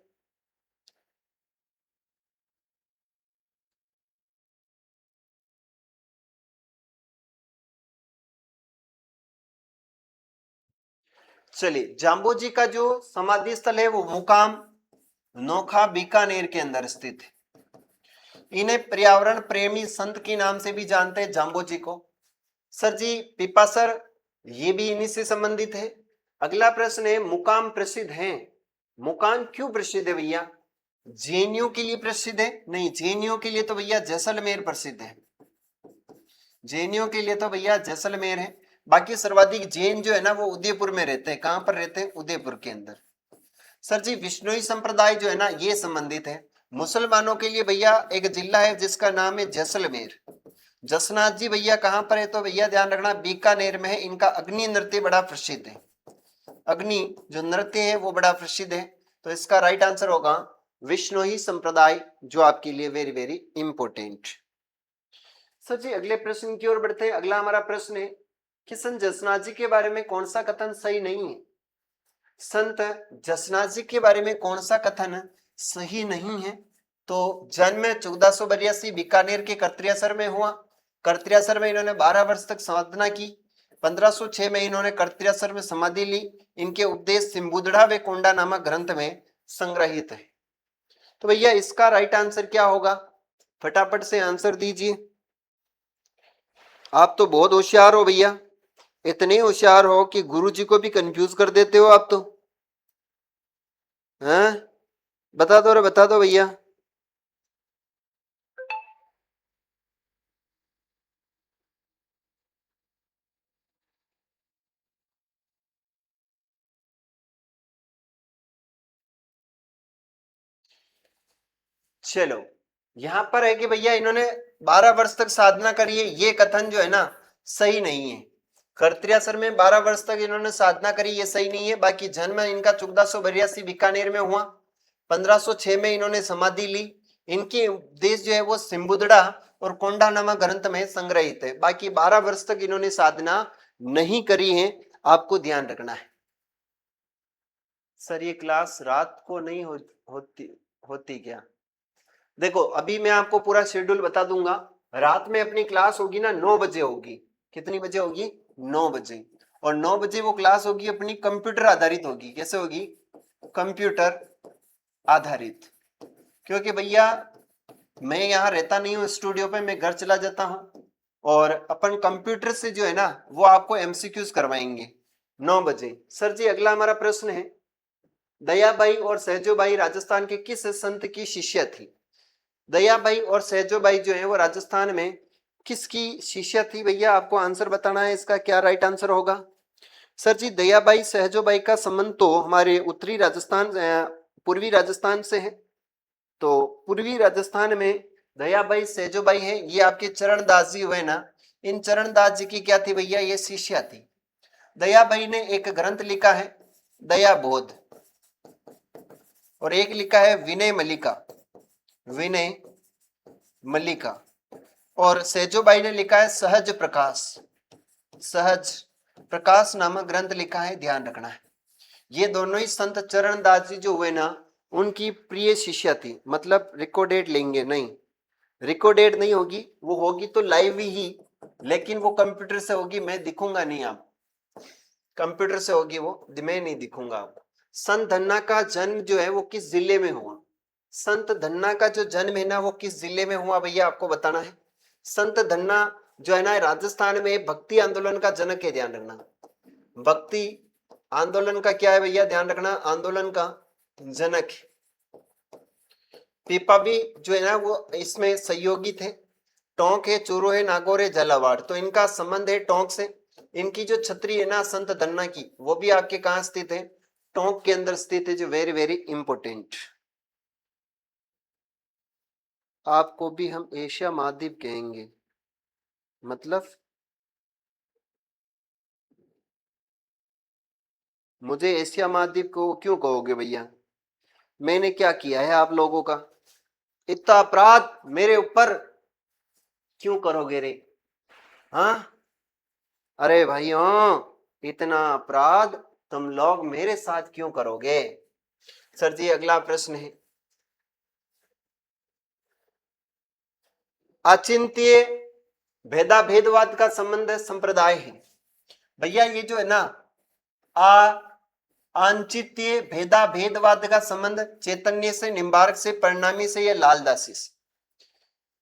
चलिए जाम्बू जी का जो समाधि स्थल है वो मुकाम नोखा बीकानेर के अंदर स्थित है। इन्हें पर्यावरण प्रेमी संत के नाम से भी जानते हैं जाम्बो जी को। सर जी पिपासर ये भी इन्हीं से संबंधित है। अगला प्रश्न है, मुकाम प्रसिद्ध है, मुकाम क्यों प्रसिद्ध है भैया? जेएनयू के लिए प्रसिद्ध है? नहीं, जेएनयू के लिए तो भैया जैसलमेर प्रसिद्ध है, जेएनयू के लिए तो भैया जैसलमेर है। बाकी सर्वाधिक जैन जो है ना वो उदयपुर में रहते हैं। कहां पर रहते हैं? उदयपुर के अंदर। सर जी विश्नोई संप्रदाय जो है ना ये संबंधित है मुसलमानों के लिए भैया एक जिला है जिसका नाम है जैसलमेर। जसनाथ जी भैया कहां पर है? तो भैया ध्यान रखना बीकानेर में है। इनका अग्नि नृत्य बड़ा प्रसिद्ध है, अग्नि जो नृत्य है वो बड़ा प्रसिद्ध है। तो इसका राइट आंसर होगा विश्नोई संप्रदाय, जो आपके लिए very very important. Sir ji अगले प्रश्न की ओर बढ़ते हैं। अगला हमारा प्रश्न है कि संत जसनाथ जी के बारे में कौन सा कथन सही नहीं है? संत जसनाथ जी के बारे में कौन सा कथन सही नहीं है? तो जन्म 1482 बीकानेर के कर्त्रियासर में हुआ। कर्त्रियासर में इन्होंने 12 वर्ष तक साधना की। 1506 में इन्होंने कर्त्रियासर में समाधि ली। इनके उपदेश सिम्बुदड़ा व कोंडा नामक ग्रंथ में संग्रहित है। तो भैया इसका राइट आंसर क्या होगा? फटाफट से आंसर दीजिए। आप तो बहुत होशियार हो भैया, इतने होशियार हो कि गुरुजी को भी कंफ्यूज कर देते हो आप तो। हैं? बता दो रे, बता दो भैया। चलो यहां पर है कि भैया इन्होंने 12 वर्ष तक साधना करी है, ये कथन जो है ना सही नहीं है। कर्त्रियासर में 12 वर्ष तक इन्होंने साधना करी, ये सही नहीं है। बाकी जन्म इनका 1482 बीकानेर में हुआ। 1506 में इन्होंने समाधि ली। इनकी उपदेश जो है वो सिम्बुदड़ा और कोंडा नामक ग्रंथ में संग्रहित है। बाकी 12 वर्ष तक इन्होंने साधना नहीं करी है, आपको ध्यान रखना है। सर ये क्लास रात को नहीं होती क्या? देखो अभी मैं आपको पूरा शेड्यूल बता दूंगा। रात में अपनी क्लास होगी ना 9 बजे होगी। कितनी बजे होगी? 9 बजे। और 9 बजे वो क्लास होगी अपनी कंप्यूटर आधारित होगी। कैसे होगी? कंप्यूटर आधारित। क्योंकि भैया मैं यहाँ रहता नहीं हूँ स्टूडियो पे, मैं घर चला जाता हूँ और अपन कंप्यूटर से जो है ना वो आपको एमसीक्यूज करवाएंगे 9 बजे। सर जी अगला हमारा प्रश्न है, दयाबाई और सहजोबाई राजस्थान के किस संत की शिष्य थी? दयाबाई और सहजोबाई जो है वो राजस्थान में किसकी शिष्य थी? भैया आपको आंसर बताना है इसका, क्या राइट आंसर होगा? सर जी दयाबाई सहजोबाई का संबंध तो हमारे उत्तरी राजस्थान पूर्वी राजस्थान से है। तो पूर्वी राजस्थान में दयाबाई सहजोबाई है, ये आपके चरणदास जी हुए ना, इन चरणदास जी की क्या थी भैया? ये शिष्या थी। दयाबाई ने एक ग्रंथ लिखा है दया बोध, और एक लिखा है विनय मल्लिका, विनय मल्लिका। और सहजोबाई ने लिखा है सहज प्रकाश, सहज प्रकाश नामक ग्रंथ लिखा है, ध्यान रखना है। ये दोनों ही संत चरणदास जी जो हुए ना उनकी प्रिय शिष्या थी। मतलब रिकॉर्डेड लेंगे नहीं, रिकॉर्डेड नहीं होगी, वो होगी तो लाइव ही, लेकिन वो कंप्यूटर से होगी, मैं दिखूंगा नहीं। आप कंप्यूटर से होगी वो, मैं नहीं दिखूंगा आपको। संत धन्ना का जन्म जो है वो किस जिले में हुआ? संत धन्ना का जो जन्म है ना वो किस जिले में हुआ भैया आपको बताना है। संत धन्ना जो है ना राजस्थान में भक्ति आंदोलन का जनक है, ध्यान रखना। भक्ति आंदोलन का क्या है भैया? ध्यान रखना, आंदोलन का जनक है। पीपा भी जो है ना वो इसमें सहयोगी थे। टोंक है, चूरू है, नागौर है, झालावाड़, तो इनका संबंध है टोंक से। इनकी जो छतरी है ना संत धन्ना की, वो भी आपके कहां स्थित है? टोंक के अंदर स्थित है, जो वेरी वेरी इंपोर्टेंट। आपको भी हम एशिया महाद्वीप कहेंगे, मतलब मुझे एशिया महाद्वीप को क्यों कहोगे भैया? मैंने क्या किया है आप लोगों का? इतना अपराध मेरे ऊपर क्यों करोगे रे? हाँ अरे भाइयों, इतना अपराध तुम लोग मेरे साथ क्यों करोगे? सर जी अगला प्रश्न है, अचिंत्य भेदा भेदवाद का संबंध संप्रदाय है। भैया ये जो है ना औचित्य भेदा भेदवाद का संबंध चैतन्य से, निम्बार्क से, परिणामी से या लालदासी से?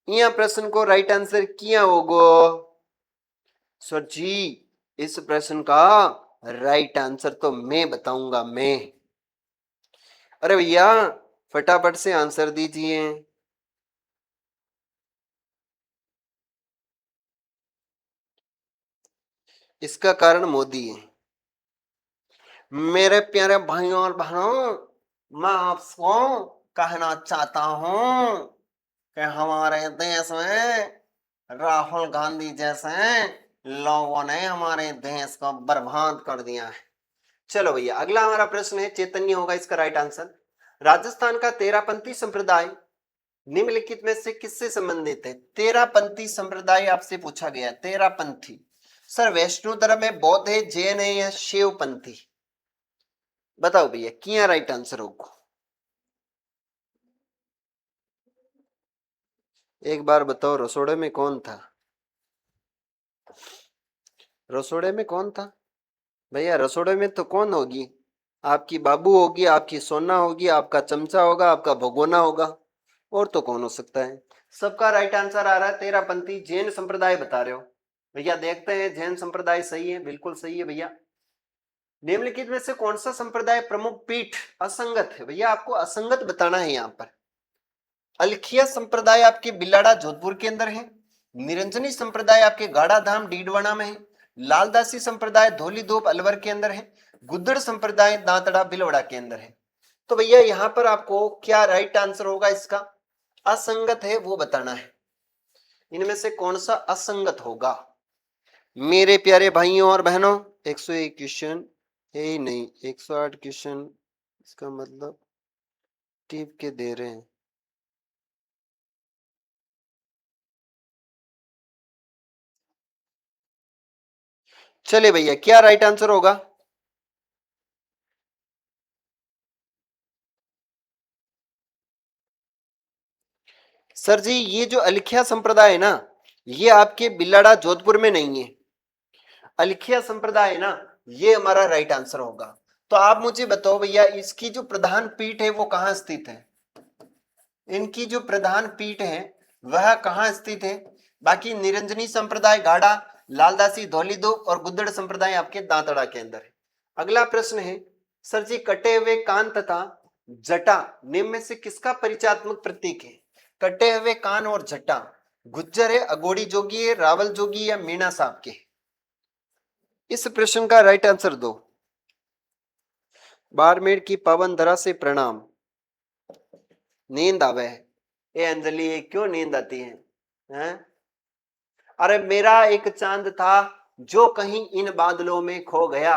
यह प्रश्न को राइट आंसर किया होगो? सर जी इस प्रश्न का राइट आंसर तो मैं बताऊंगा, मैं। अरे भैया फटाफट से आंसर दीजिए। इसका कारण मोदी है। मेरे प्यारे भाइयों और बहनों, मैं आपको कहना चाहता हूं कि हमारे देश में राहुल गांधी जैसे लोगों ने हमारे देश को बर्बाद कर दिया है। चलो भैया अगला हमारा प्रश्न है, चैतन्य होगा इसका राइट आंसर। राजस्थान का तेरापंथी संप्रदाय निम्नलिखित में से किससे संबंधित है? तेरापंथी संप्रदाय आपसे पूछा गया। तेरापंथी सर वैष्णो धर्म है, बौद्ध है, जैन है या शिवपंथी? बताओ भैया क्या राइट आंसर होगा? एक बार बताओ रसोड़े में कौन था? रसोड़े में कौन था भैया? रसोड़े में तो कौन होगी? आपकी बाबू होगी, आपकी सोना होगी, आपका चमचा होगा, आपका भगोना होगा, और तो कौन हो सकता है? सबका राइट आंसर आ रहा है तेरापंथी, जैन संप्रदाय बता रहे हो भैया। देखते हैं जैन संप्रदाय सही है, बिल्कुल सही है भैया। निम्नलिखित में से कौन सा संप्रदाय प्रमुख पीठ असंगत है? भैया आपको असंगत बताना है यहाँ पर। अलखिया संप्रदाय आपके बिलाड़ा जोधपुर के अंदर है, निरंजनी संप्रदाय आपके गाड़ा धाम डीडवाना में है, लालदासी संप्रदाय धौली धूप अलवर के अंदर है, गुद्दड़ संप्रदाय दांतड़ा बिलवड़ा के अंदर है। तो भैया यहाँ पर आपको क्या राइट आंसर होगा इसका? असंगत है वो बताना है, इनमें से कौन सा असंगत होगा? मेरे प्यारे भाइयों और बहनों 101 क्वेश्चन, यही नहीं 108 क्वेश्चन, इसका मतलब टिप के दे रहे हैं। चलिए भैया, क्या राइट आंसर होगा? सर जी, ये जो अलखिया संप्रदाय है ना, ये आपके बिलाड़ा जोधपुर में नहीं है। अलखिया संप्रदाय है ना, ये हमारा राइट आंसर होगा। तो आप मुझे बताओ भैया, इसकी जो प्रधान पीठ है वो कहाँ स्थित है? इनकी जो प्रधान पीठ है वह कहाँ स्थित है? बाकी निरंजनी संप्रदाय गाड़ा, लालदासी धौलीदो और गुद्दड़ संप्रदाय आपके दांतड़ा के अंदर है। अगला प्रश्न है, सर जी, कटे हुए कान तथा जटा निम्न में से किसका परिचयात्मक प्रतीक है? कटे हुए कान और जटा गुज्जर है, अगोड़ी जोगी है, रावल जोगी या मीणा साहब के? इस प्रश्न का राइट आंसर दो। बाड़मेर की पावन धरा से प्रणाम। नींद आवे है? ए अंजलि, ये क्यों नींद आती है, हैं? अरे, मेरा एक चांद था जो कहीं इन बादलों में खो गया।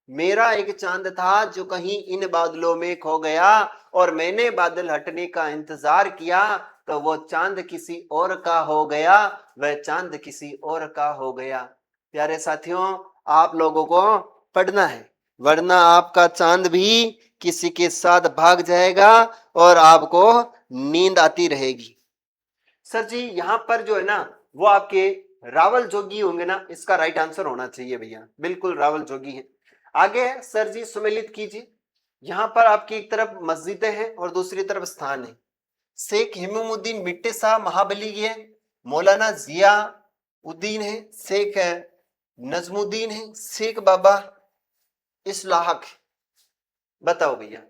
मेरा एक चांद था जो कहीं इन बादलों में खो गया, और मैंने बादल हटने का इंतजार किया, तो वो चांद किसी और का हो गया, वह चांद किसी और का हो गया। प्यारे साथियों, आप लोगों को पढ़ना है, वरना आपका चांद भी किसी के साथ भाग जाएगा और आपको नींद आती रहेगी। सर जी, यहां पर जो है ना, वो आपके रावल जोगी होंगे ना, इसका राइट आंसर होना चाहिए भैया, बिल्कुल रावल जोगी है। आगे है, सर जी सुमेलित कीजिए। यहां पर आपकी एक तरफ मस्जिदें हैं और दूसरी तरफ स्थान है। शेख हिमामुद्दीन मिट्टे शाह महाबली है, मौलाना जिया उद्दीन है, शेख नजमुद्दीन है, शेख बाबा इस्लाहक। बताओ भैया,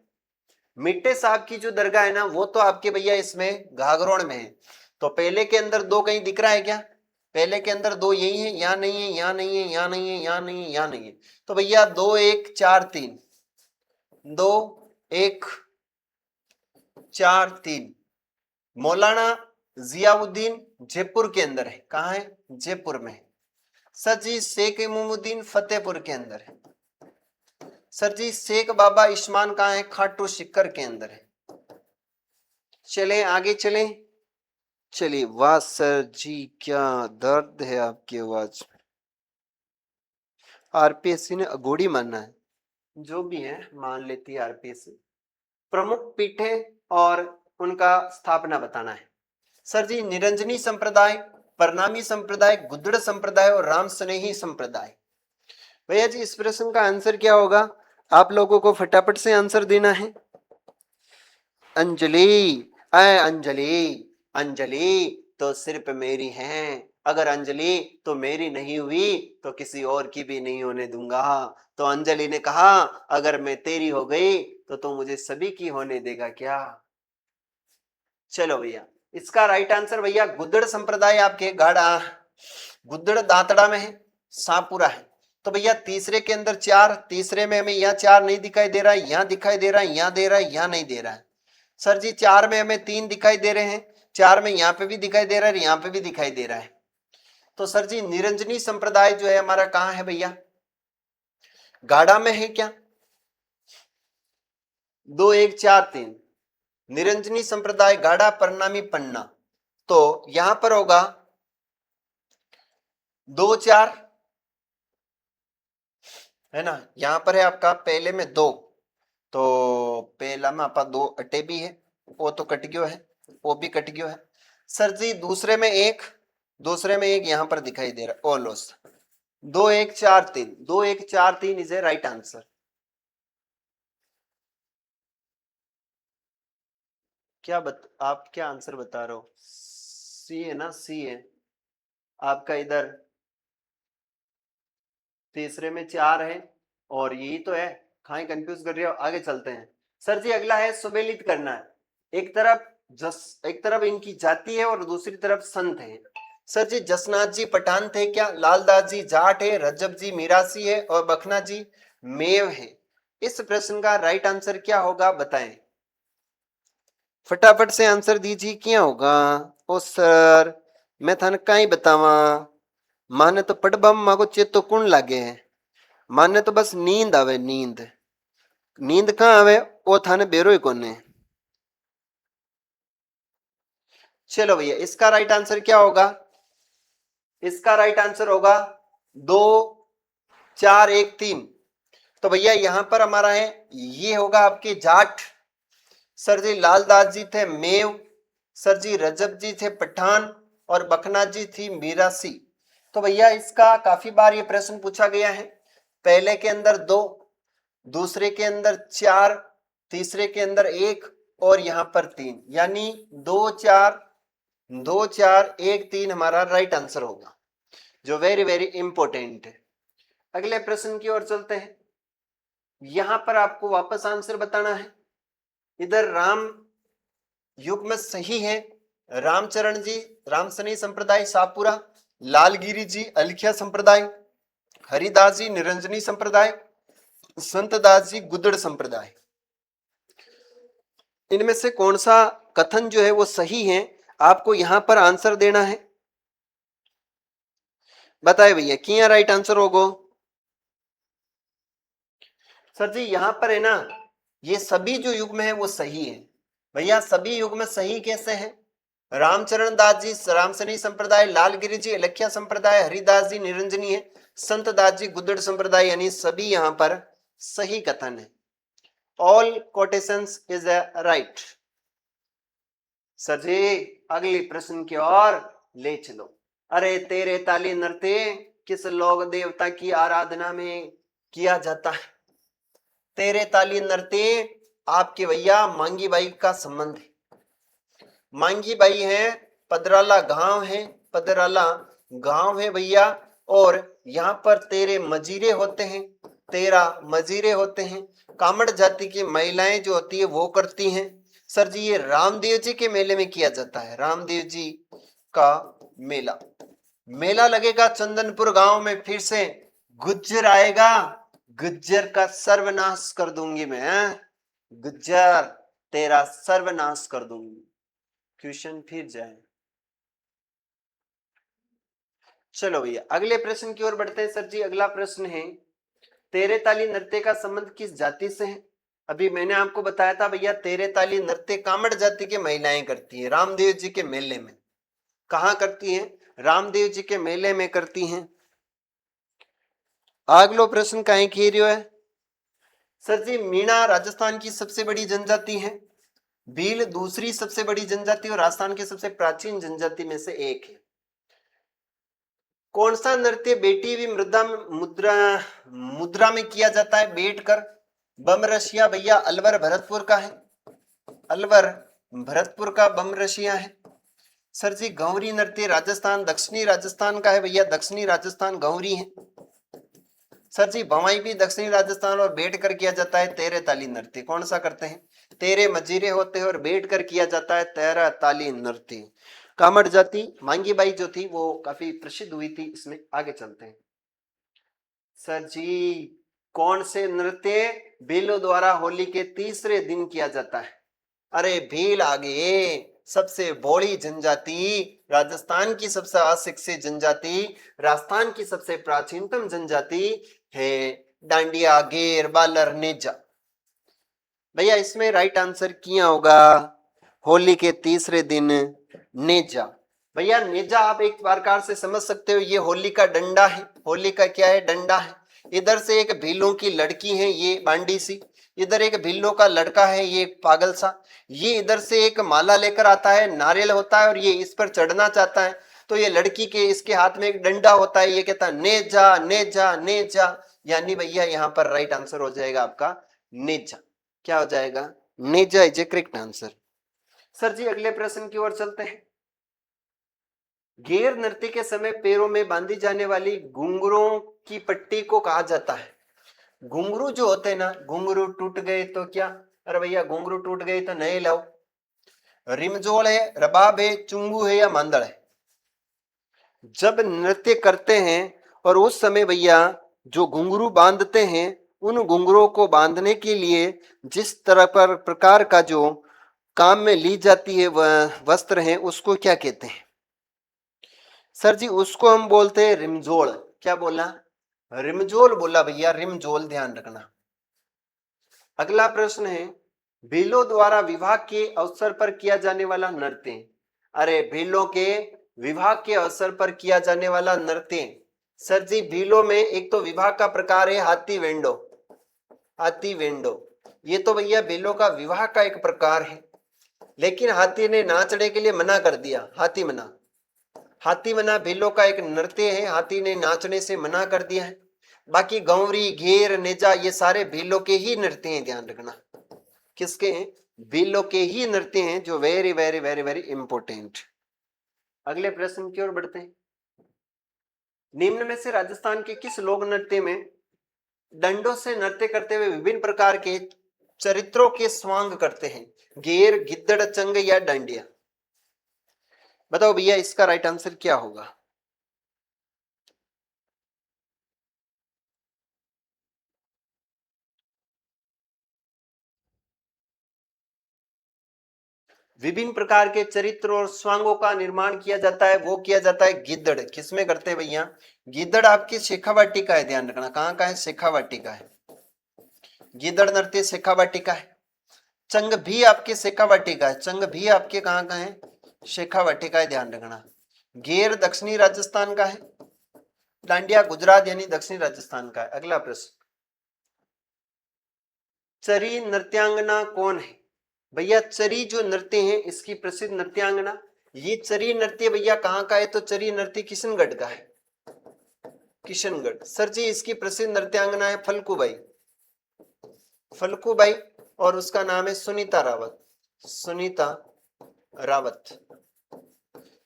मिट्टे साहब की जो दरगाह है ना, वो तो आपके भैया इसमें घाघरोड़ में है। तो पहले के अंदर दो कहीं दिख रहा है क्या? पहले के अंदर दो यही है, यहाँ नहीं है, यहाँ नहीं है, यहाँ नहीं है, यहाँ नहीं है, यहाँ नहीं है। तो भैया 2 1 4 3, 2 1 4 3 मौलाना जियाउद्दीन जयपुर के अंदर है। कहाँ है? जयपुर में। सर जी, शेख इमामुद्दीन फतेहपुर के अंदर है। सर जी, शेख बाबा इस्मान कहाँ है? खाटू शिक्कर के अंदर है। चलें आगे चलें। चलिए, वाह सर जी, क्या दर्द है आपकी आवाज। आरपीएससी ने अघोड़ी मानना है, जो भी है मान लेती है आरपीएससी। प्रमुख पीठे और उनका स्थापना बताना है। सर जी, निरंजनी संप्रदाय, परनामी संप्रदाय, गुद्दड़ संप्रदाय और राम स्नेही संप्रदाय। भैया जी, इस प्रश्न का आंसर क्या होगा? आप लोगों को फटाफट से आंसर देना है। अंजलि, अय अंजलि, अंजलि तो सिर्फ मेरी है। अगर अंजलि तो मेरी नहीं हुई तो किसी और की भी नहीं होने दूंगा। तो अंजलि ने कहा, अगर मैं तेरी हो गई तो तू मुझे सभी की होने देगा क्या? चलो भैया, इसका राइट आंसर भैया गुद्दड़ संप्रदाय आपके गाड़ा गुद्दड़ दांतड़ा में है, सांपुरा है। तो भैया तीसरे के अंदर 4, तीसरे में हमें यहाँ 4 नहीं दिखाई दे रहा है, यहाँ दिखाई दे रहा है, यहाँ दे रहा है, यहाँ नहीं दे रहा है। सर जी, 4 में हमें 3 दिखाई दे रहे हैं, 4 में यहाँ पे भी दिखाई दे रहा है, यहाँ पे भी दिखाई दे रहा है। तो सर जी, निरंजनी संप्रदाय जो है हमारा कहाँ है भैया? गाड़ा में है क्या? 2 1 4 3 निरंजनी संप्रदाय गाड़ा, परनामी पन्ना। तो यहां पर होगा 2 4, है ना? यहां पर है आपका पहले में 2, तो पहला में आपका 2 अटे भी है, वो तो कट गयो है, वो भी कट गयो है। सर जी, दूसरे में 1, दूसरे में 1 यहां पर दिखाई दे रहा है, almost 2 1 4 3, 2 1 4 3 is a right answer. आप क्या आंसर बता रहे हो? सी है ना? सी है आपका इधर। तीसरे में 4 है और यही तो है, खाई कंफ्यूज कर रही हो। आगे चलते हैं। सर जी, अगला है सुमेलित करना है। एक तरफ इनकी जाति है और दूसरी तरफ संत है। सर जी, जसनाथ जी पठान थे क्या? लालदास जी जाट है, रजब जी मिरासी है और बखना जी मेव है। इस प्रश्न का राइट आंसर क्या होगा, बताएं। फटाफट से आंसर दीजिए, क्या होगा? ओ सर, मैं थाने का ही बतावा। माने तो पटबम माको चेतो कुण लागे है। माने तो बस नींद आवे, नींद। नींद कहाँ आवे, ओ थाने बेरो ही कोने। चलो भैया इसका राइट आंसर क्या होगा? इसका राइट आंसर होगा 2 4 1 3। तो भैया यहां पर हमारा है, ये होगा आपके जाट। सर जी लालदास जी थे मेव, सर जी रजब जी थे पठान, और बखना जी थी मीरासी। तो भैया इसका काफी बार ये प्रश्न पूछा गया है। पहले के अंदर 2, दूसरे के अंदर 4, तीसरे के अंदर 1, और यहां पर 3, यानी 2 4 2 4 1 3 हमारा राइट आंसर होगा, जो वेरी वेरी इंपॉर्टेंट है। अगले प्रश्न की ओर चलते हैं। यहां पर आपको वापस आंसर बताना है। इधर राम युग में सही है रामचरण जी रामसनी संप्रदाय शाहपुरा, लालगिरी जी अलखिया संप्रदाय, हरिदास जी निरंजनी संप्रदाय, संतदास जी गुदड़ संप्रदाय। इनमें से कौन सा कथन जो है वो सही है, आपको यहां पर आंसर देना है। बताए भैया क्या राइट आंसर होगा? सर जी यहां पर है ना, ये सभी जो युग्म है वो सही है। भैया सभी युग्म सही कैसे है? रामचरण दास जी रामसनी संप्रदाय, लालगिरी जी अलखिया संप्रदाय, हरिदास जी निरंजनी है, संत दास जी गुदड़ संप्रदाय, यानी सभी यहां पर सही कथन है। All quotations is right. Sir ji अगली प्रश्न की ओर ले चलो। अरे तेरे ताली नृत्य किस लोक देवता की आराधना में किया जाता है? तेरे ताली नृत्य आपके भैया मांगी बाई का संबंध है। मांगी बाई है, पदराला गांव है, पदराला गांव है भैया, और यहाँ पर तेरे मजीरे होते हैं, तेरा मजीरे होते हैं। कामड़ जाति की महिलाएं जो होती है वो करती हैं। सर जी ये रामदेव जी के मेले में किया जाता है, रामदेव जी का मेला। मेला लगेगा चंदनपुर गांव में, फिर से गुज्जर आएगा, गुज्जर का सर्वनाश कर दूंगी मैं, गुज्जर तेरा सर्वनाश कर दूंगी। क्वेश्चन फिर जाए। चलो भैया अगले प्रश्न की ओर बढ़ते हैं। सर जी अगला प्रश्न है, तेरे ताली नृत्य का संबंध किस जाति से है? अभी मैंने आपको बताया था भैया तेरे ताली नृत्य कामड़ जाति की महिलाएं करती है रामदेव जी के मेले में। कहां करती है? रामदेव जी के मेले में करती हैं। अगलो प्रश्न कहीं की रही है? सर जी मीणा राजस्थान की सबसे बड़ी जनजाति है, भील दूसरी सबसे बड़ी जनजाति और राजस्थान की सबसे प्राचीन जनजाति में से एक है। कौन सा नृत्य बेटी भी मृदा मुद्रा मुद्रा में किया जाता है बैठकर? बम रशिया भैया अलवर भरतपुर का है, अलवर भरतपुर का बम रशिया है। सर जी गौरी नृत्य राजस्थान दक्षिणी राजस्थान का है भैया, दक्षिणी राजस्थान गौरी है। सर जी भवाई भी दक्षिणी राजस्थान और बैठ कर किया जाता है तेरे ताली नृत्य। कौन सा करते हैं? तेरे मजीरे होते हैं और बैठ कर किया जाता है तेरा ताली नृत्य। कामड़ जाति मांगी बाई जो थी वो काफी प्रसिद्ध हुई थी। इसमें आगे चलते हैं। सर जी कौन से नृत्य भीलों द्वारा होली के तीसरे दिन किया जाता है? अरे भील आगे सबसे भोली जनजाति, राजस्थान की सबसे अशिक्षित जनजाति, राजस्थान की सबसे प्राचीनतम जनजाति है डांडिया गेर बालर नेजा। भैया इसमें राइट आंसर क्या होगा? होली के तीसरे दिन नेजा। भैया नेजा आप एक प्रकार से समझ सकते हो, ये होली का डंडा है। होली का क्या है? डंडा है। इधर से एक भीलों की लड़की है ये बांडी सी, इधर एक भीलों का लड़का है ये पागल सा। ये इधर से एक माला लेकर आता है, नारियल होता है और ये इस पर चढ़ना चाहता है। तो ये लड़की के इसके हाथ में एक डंडा होता है, ये कहता है नेजा नेजा नेजा, यानी भैया यहाँ पर राइट आंसर हो जाएगा आपका नेजा। क्या हो जाएगा? नेजा is a correct answer. Sir ji अगले प्रश्न की ओर चलते हैं। गेर नृत्य के समय पैरों में बांधी जाने वाली घुंघरूओं की पट्टी को कहा जाता है? घुंघरू जो होते हैं ना, घुंघरू टूट गए तो क्या? अरे भैया घुंघरू टूट गए तो नए लाओ। रिमजोल है, रबाब है, चुंगू है या मांदड़ है? जब नृत्य करते हैं और उस समय भैया जो घुंघरू बांधते हैं, उन घुंघरूओं को बांधने के लिए जिस तरह पर प्रकार का जो काम में ली जाती है वह वस्त्र है, उसको क्या कहते हैं? सर जी उसको हम बोलते हैं रिमजोल। क्या बोला? रिमजोल बोला भैया, रिमजोल ध्यान रखना। अगला प्रश्न है, भीलों द्वारा विवाह के अवसर पर किया जाने वाला नृत्य अरे भीलों के विवाह के अवसर पर किया जाने वाला नृत्य। सर जी भीलों में एक तो विवाह का प्रकार है हाथी वेंडो, हाथी वेंडो, ये तो भैया भीलों का विवाह का एक प्रकार है। लेकिन हाथी ने नाचने के लिए मना कर दिया, हाथी मना, हाथी मना भीलों का एक नृत्य है, हाथी ने नाचने से मना कर दिया है। बाकी गौरी घेर नेजा ये सारे भीलों के ही नृत्य हैं, ध्यान रखना। किसके हैं? भीलों के ही नृत्य हैं, जो very very very very important. अगले प्रश्न की ओर बढ़ते हैं। निम्न में से राजस्थान के किस लोक नृत्य में डंडों से नृत्य करते हुए विभिन्न प्रकार के चरित्रों के स्वांग करते हैं? घेर, गिद्दड़, चंग या डांडिया? बताओ भैया इसका राइट आंसर क्या होगा? विभिन्न प्रकार के चरित्र और स्वांगों का निर्माण किया जाता है, वो किया जाता है गिद्दड़। किसमें करते हैं भैया? गिद्दड़ आपकी शेखावाटी का है, ध्यान रखना। कहाँ का है? शेखावाटी का है। गिद्दड़ नृत्य शेखावाटी का है। चंग भी आपके शेखावाटी का है, चंग भी आपके कहाँ का है? शेखावाटी का है, ध्यान रखना। घेर दक्षिणी राजस्थान का है, डांडिया गुजरात यानी दक्षिणी राजस्थान का है। अगला प्रश्न, चरी नृत्यांगना कौन है? भैया चरी जो नृत्य है इसकी प्रसिद्ध नृत्यांगना, ये चरी नृत्य भैया कहाँ का है? तो चरी नृत्य किशनगढ़ का है, किशनगढ़। सर जी इसकी प्रसिद्ध नृत्यांगना है फल्गुबाई, फल्गुबाई, और उसका नाम है सुनीता रावत, सुनीता रावत।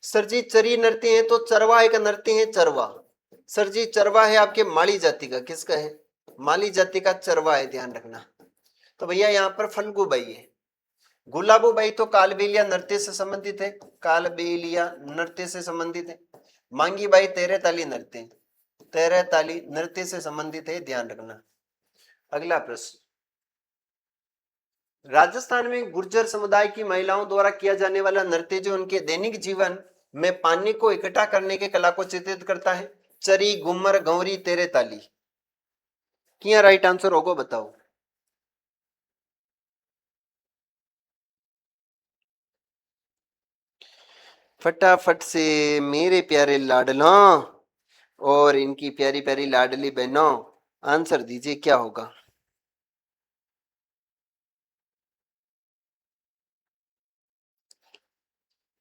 सर जी चरी नृत्य है तो चरवा एक नृत्य है, चरवा। सर जी चरवा है आपके माली जाति का, किसका है? माली जाति का चरवा है, ध्यान रखना। तो भैया यहाँ पर फल्गुबाई है। गुलाबोबाई तो कालबेलिया नृत्य से संबंधित है, कालबेलिया नृत्य से संबंधित है। मांगी बाई तेरे ताली नृत्य, तेरे ताली नृत्य से संबंधित है, ध्यान रखना। अगला प्रश्न, राजस्थान में गुर्जर समुदाय की महिलाओं द्वारा किया जाने वाला नृत्य जो उनके दैनिक जीवन में पानी को इकट्ठा करने की कला को चित्रित करता है, चरी, घूमर, गौरी, तेरे ताली? क्या राइट आंसर होगा बताओ? फटाफट से मेरे प्यारे लाडलों और इनकी प्यारी प्यारी लाडली बहनों, आंसर दीजिए क्या होगा?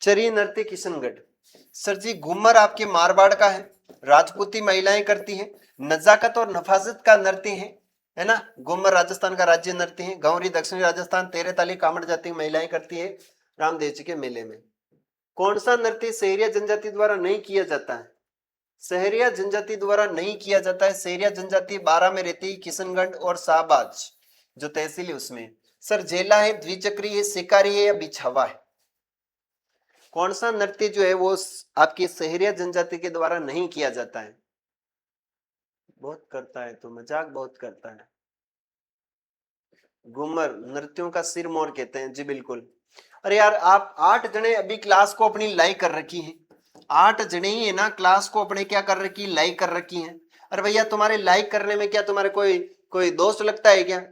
चरी नृत्य किशनगढ़। सर जी घूमर आपके मारवाड़ का है, राजपूती महिलाएं करती हैं। नजाकत और नफाजत का नृत्य है ना, घूमर राजस्थान का राज्य नृत्य है। गौरी दक्षिणी राजस्थान, तेरे ताली कामड़ जाति महिलाएं करती है रामदेव जी के मेले में। कौन सा नृत्य सहरिया जनजाति द्वारा नहीं किया जाता है? सहरिया जनजाति द्वारा नहीं किया जाता है। सहरिया जनजाति 12 में रहती है, किशनगढ़ और शाहबाज जो तहसील है उसमें। सर जेला है, द्विचक्री है, शिकारी है या बिछावा है? कौन सा नृत्य जो है वो आपकी सहरिया जनजाति के द्वारा नहीं किया जाता है? बहुत करता है तो मजाक बहुत करता है। घूमर नृत्यों का सिर मोर कहते हैं जी, बिल्कुल। अरे यार आप 8 जने अभी क्लास को अपनी लाइक कर रखी हैं, 8 जने ही है ना क्लास को अपने क्या कर रखी, लाइक कर रखी हैं। अरे भैया तुम्हारे लाइक करने में क्या तुम्हारे कोई कोई दोस्त लगता है क्या?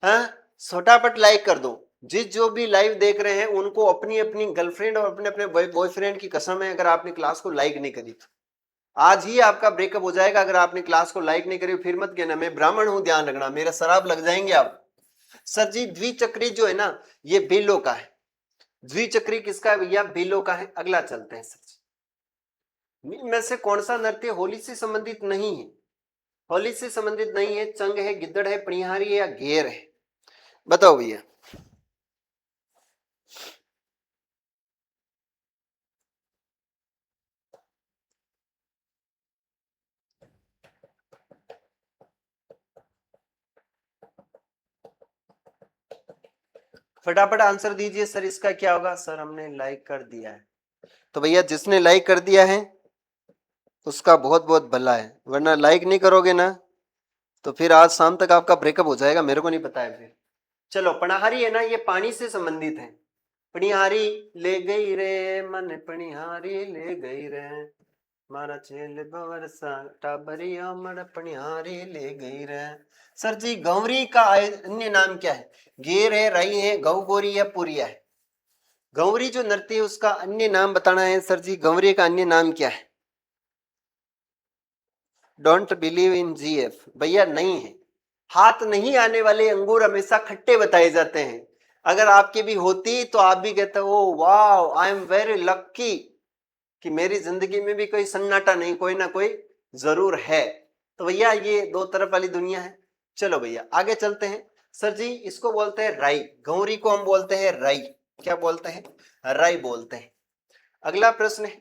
हाँ, छोटापट लाइक कर दो। जिस जो भी लाइव देख रहे हैं उनको अपनी अपनी गर्लफ्रेंड और अपने अपने बॉयफ्रेंड की कसम है, अगर आपने क्लास को लाइक नहीं करी तो आज ही आपका ब्रेकअप हो जाएगा। अगर आपने क्लास को लाइक नहीं करी फिर मत कहना मैं ब्राह्मण हूं, ध्यान रखना मेरा शराब लग जाएंगे आप। सर जी द्विचक्री जो है ना ये बेलो का है, द्विचक्री किसका है भैया? बेलो का है। अगला चलते हैं सर जी, इनमें से कौन सा नृत्य होली से संबंधित नहीं है? होली से संबंधित नहीं है, चंग है, गिद्दड़ है, पणिहारी है या घेर है? बताओ भैया। फटाफट आंसर दीजिए सर, इसका क्या होगा? सर हमने लाइक कर दिया है। तो भैया जिसने लाइक कर दिया है उसका बहुत बहुत भला है, वरना लाइक नहीं करोगे ना तो फिर आज शाम तक आपका ब्रेकअप हो जाएगा, मेरे को नहीं पता है फिर। चलो पणिहारी है ना ये पानी से संबंधित है। पणिहारी ले गई रे मन, पणिहारी ले गई रे मारा चेल बरसा टाबरी अमर, पणिहारी ले गई रे। सर जी गौरी का अन्य नाम क्या है? घेर है, रई है, गौ गोरी है, पुरिया है? गौरी जो नृत्य है उसका अन्य नाम बताना है सर जी। गौरी का अन्य नाम क्या है? डोंट बिलीव इन जीएफ, भैया नहीं है। हाथ नहीं आने वाले अंगूर हमेशा खट्टे बताए जाते हैं। अगर आपकी भी होती तो आप भी कहते हो वाह आई एम वेरी लक्की कि मेरी जिंदगी में भी कोई सन्नाटा नहीं, कोई ना कोई जरूर है। तो भैया ये दो तरफ वाली दुनिया है। चलो भैया आगे चलते हैं। सर जी इसको बोलते हैं राई, गौरी को हम बोलते हैं राई। क्या बोलते हैं? राई बोलते हैं। अगला प्रश्न है,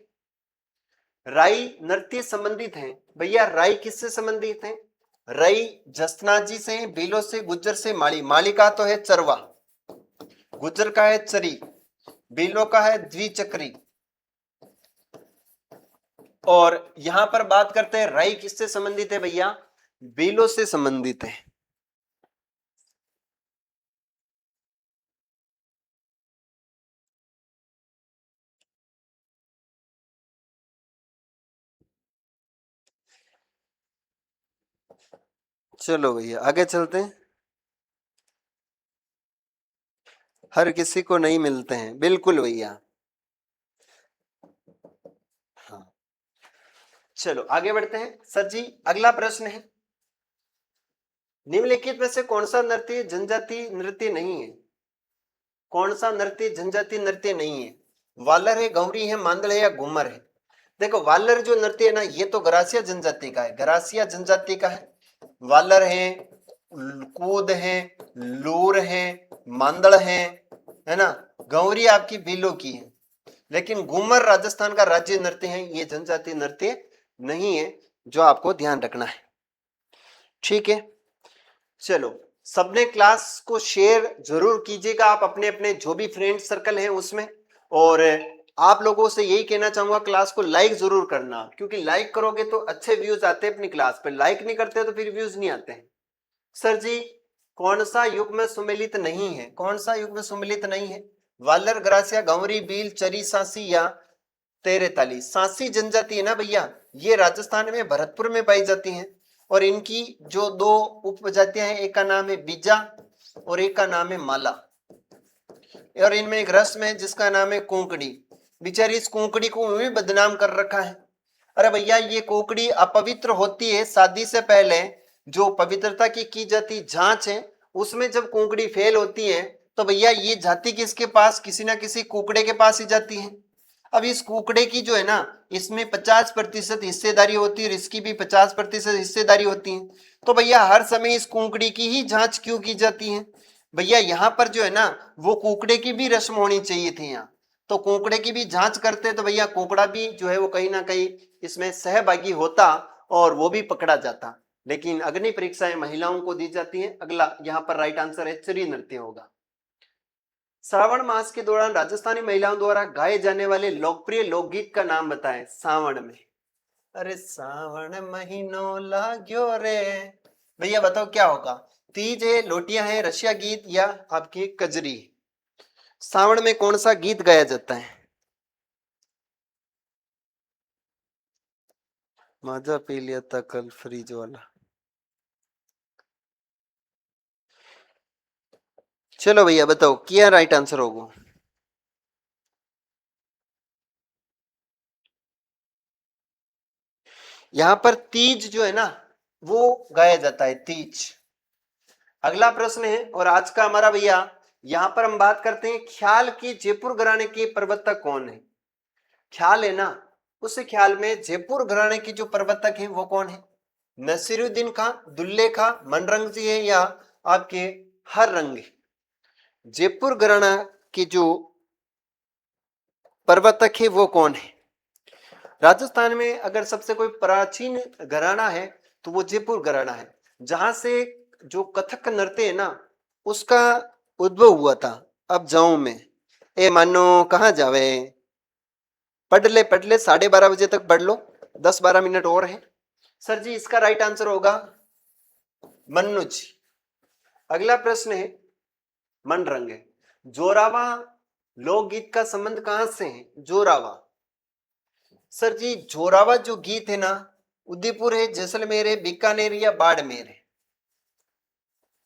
राई नृत्य संबंधित है। भैया राई किससे संबंधित है? राई जसनाजी से, बीलो से, गुज्जर से, माली। माली का तो है चरवा, गुज्जर का है चरी, बीलो का है द्विचक्री। और यहां पर बात करते हैं राई किससे संबंधित है भैया? बीलो से संबंधित है। चलो भैया आगे चलते हैं। हर किसी को नहीं मिलते हैं, बिल्कुल भैया। हाँ चलो आगे बढ़ते हैं। सर जी अगला प्रश्न है, निम्नलिखित में से कौन सा नृत्य जनजाति नृत्य नहीं है? कौन सा नृत्य जनजाति नृत्य नहीं है? वालर है, गौरी है, मांदल है या घूमर है? देखो वालर जो नृत्य है ना ये तो गरासिया जनजाति का है, गरासिया जनजाति का है। वालर है, कूद है, लूर है, मांदड़ है ना। गौरी आपकी बीलो की है। लेकिन घूमर राजस्थान का राज्य नृत्य है, ये जनजाति नृत्य नहीं है, जो आपको ध्यान रखना है। ठीक है चलो, सबने क्लास को शेयर जरूर कीजिएगा आप अपने अपने जो भी फ्रेंड सर्कल है उसमें। और आप लोगों से यही कहना चाहूंगा क्लास को लाइक जरूर करना, क्योंकि लाइक करोगे तो अच्छे व्यूज आते हैं अपनी क्लास पे, लाइक नहीं करते तो फिर व्यूज नहीं आते हैं। सर जी कौन सा युग में सुमेलित नहीं है? कौन सा युग में सुमेलित नहीं है? वालर, ग्रासिया, गंवरी, बील, चरी, सांसी या तेरे ताली। सांसी जनजाति है ना भैया, ये राजस्थान में भरतपुर में पाई जाती हैं। और इनकी जो दो उपजातियां हैं, एक का नाम है बीजा और एक का नाम है माला। और इनमें एक रस्म है जिसका नाम है कोंकड़ी। बेचारी इस कोंकड़ी को भी बदनाम कर रखा है। अरे भैया ये कोंकड़ी अपवित्र होती है, शादी से पहले जो पवित्रता की जाती जांच है उसमें जब कोंकड़ी फेल होती है तो भैया ये जाति किसके पास? किसी ना किसी कुकड़े के पास ही जाती है। अब इस कुकड़े की जो है ना इसमें 50% हिस्सेदारी होती है और इसकी भी 50% हिस्सेदारी होती है। तो भैया हर समय इस कुकड़ी की ही जांच क्यों की जाती है? भैया यहाँ पर जो है ना वो कुकड़े की भी रस्म होनी चाहिए थी यहाँ। तो कुकड़े की भी जांच करते तो भैया कुकड़ा भी जो है वो कहीं ना कहीं इसमें सहभागी होता और वो भी पकड़ा जाता। लेकिन अग्नि परीक्षाएं महिलाओं को दी जाती हैं। अगला यहाँ पर राइट आंसर है चरी नृत्य होगा। श्रावण मास के दौरान राजस्थानी महिलाओं द्वारा गाए जाने वाले लोकप्रिय लोकगीत का नाम बताएं सावन में। अरे सावन महीनो लाग्यो रे, भैया बताओ क्या होगा? तीज है, लोटियां है, रशिया गीत या आपकी कजरी? सावन में कौन सा गीत गाया जाता है? माजा पी लिया था कल फ्रीज वाला। चलो भैया बताओ क्या राइट आंसर होगा? यहां पर तीज जो है ना वो गाया जाता है, तीज। अगला प्रश्न है और आज का हमारा भैया यहां पर हम बात करते हैं ख्याल की जयपुर घराने के प्रवर्तक कौन है? ख्याल है ना, उस ख्याल में जयपुर घराने की जो प्रवर्तक है वो कौन है? नसीरुद्दीन खां, दुल्ले खां, मनरंग जी है या आपके हर रंग? जयपुर घराना की जो प्रवर्तक है वो कौन है? राजस्थान में अगर सबसे कोई प्राचीन घराना है तो वो जयपुर घराना है, जहां से जो कथक नृत्य है ना उसका उद्भव हुआ था। अब जाऊं मैं, ए मानो कहाँ जावे? पढ़ ले 12:30 बजे तक पढ़ लो, 10-12 मिनट और है। सर जी इसका राइट आंसर होगा मन्नुज। अगला प्रश्न है मनरंग है। जोरावा लोकगीत का संबंध कहां से है? जोरावा। सर जी जोरावा जो गीत है ना उदयपुर है, जैसलमेर है, बीकानेर या बाड़मेर है?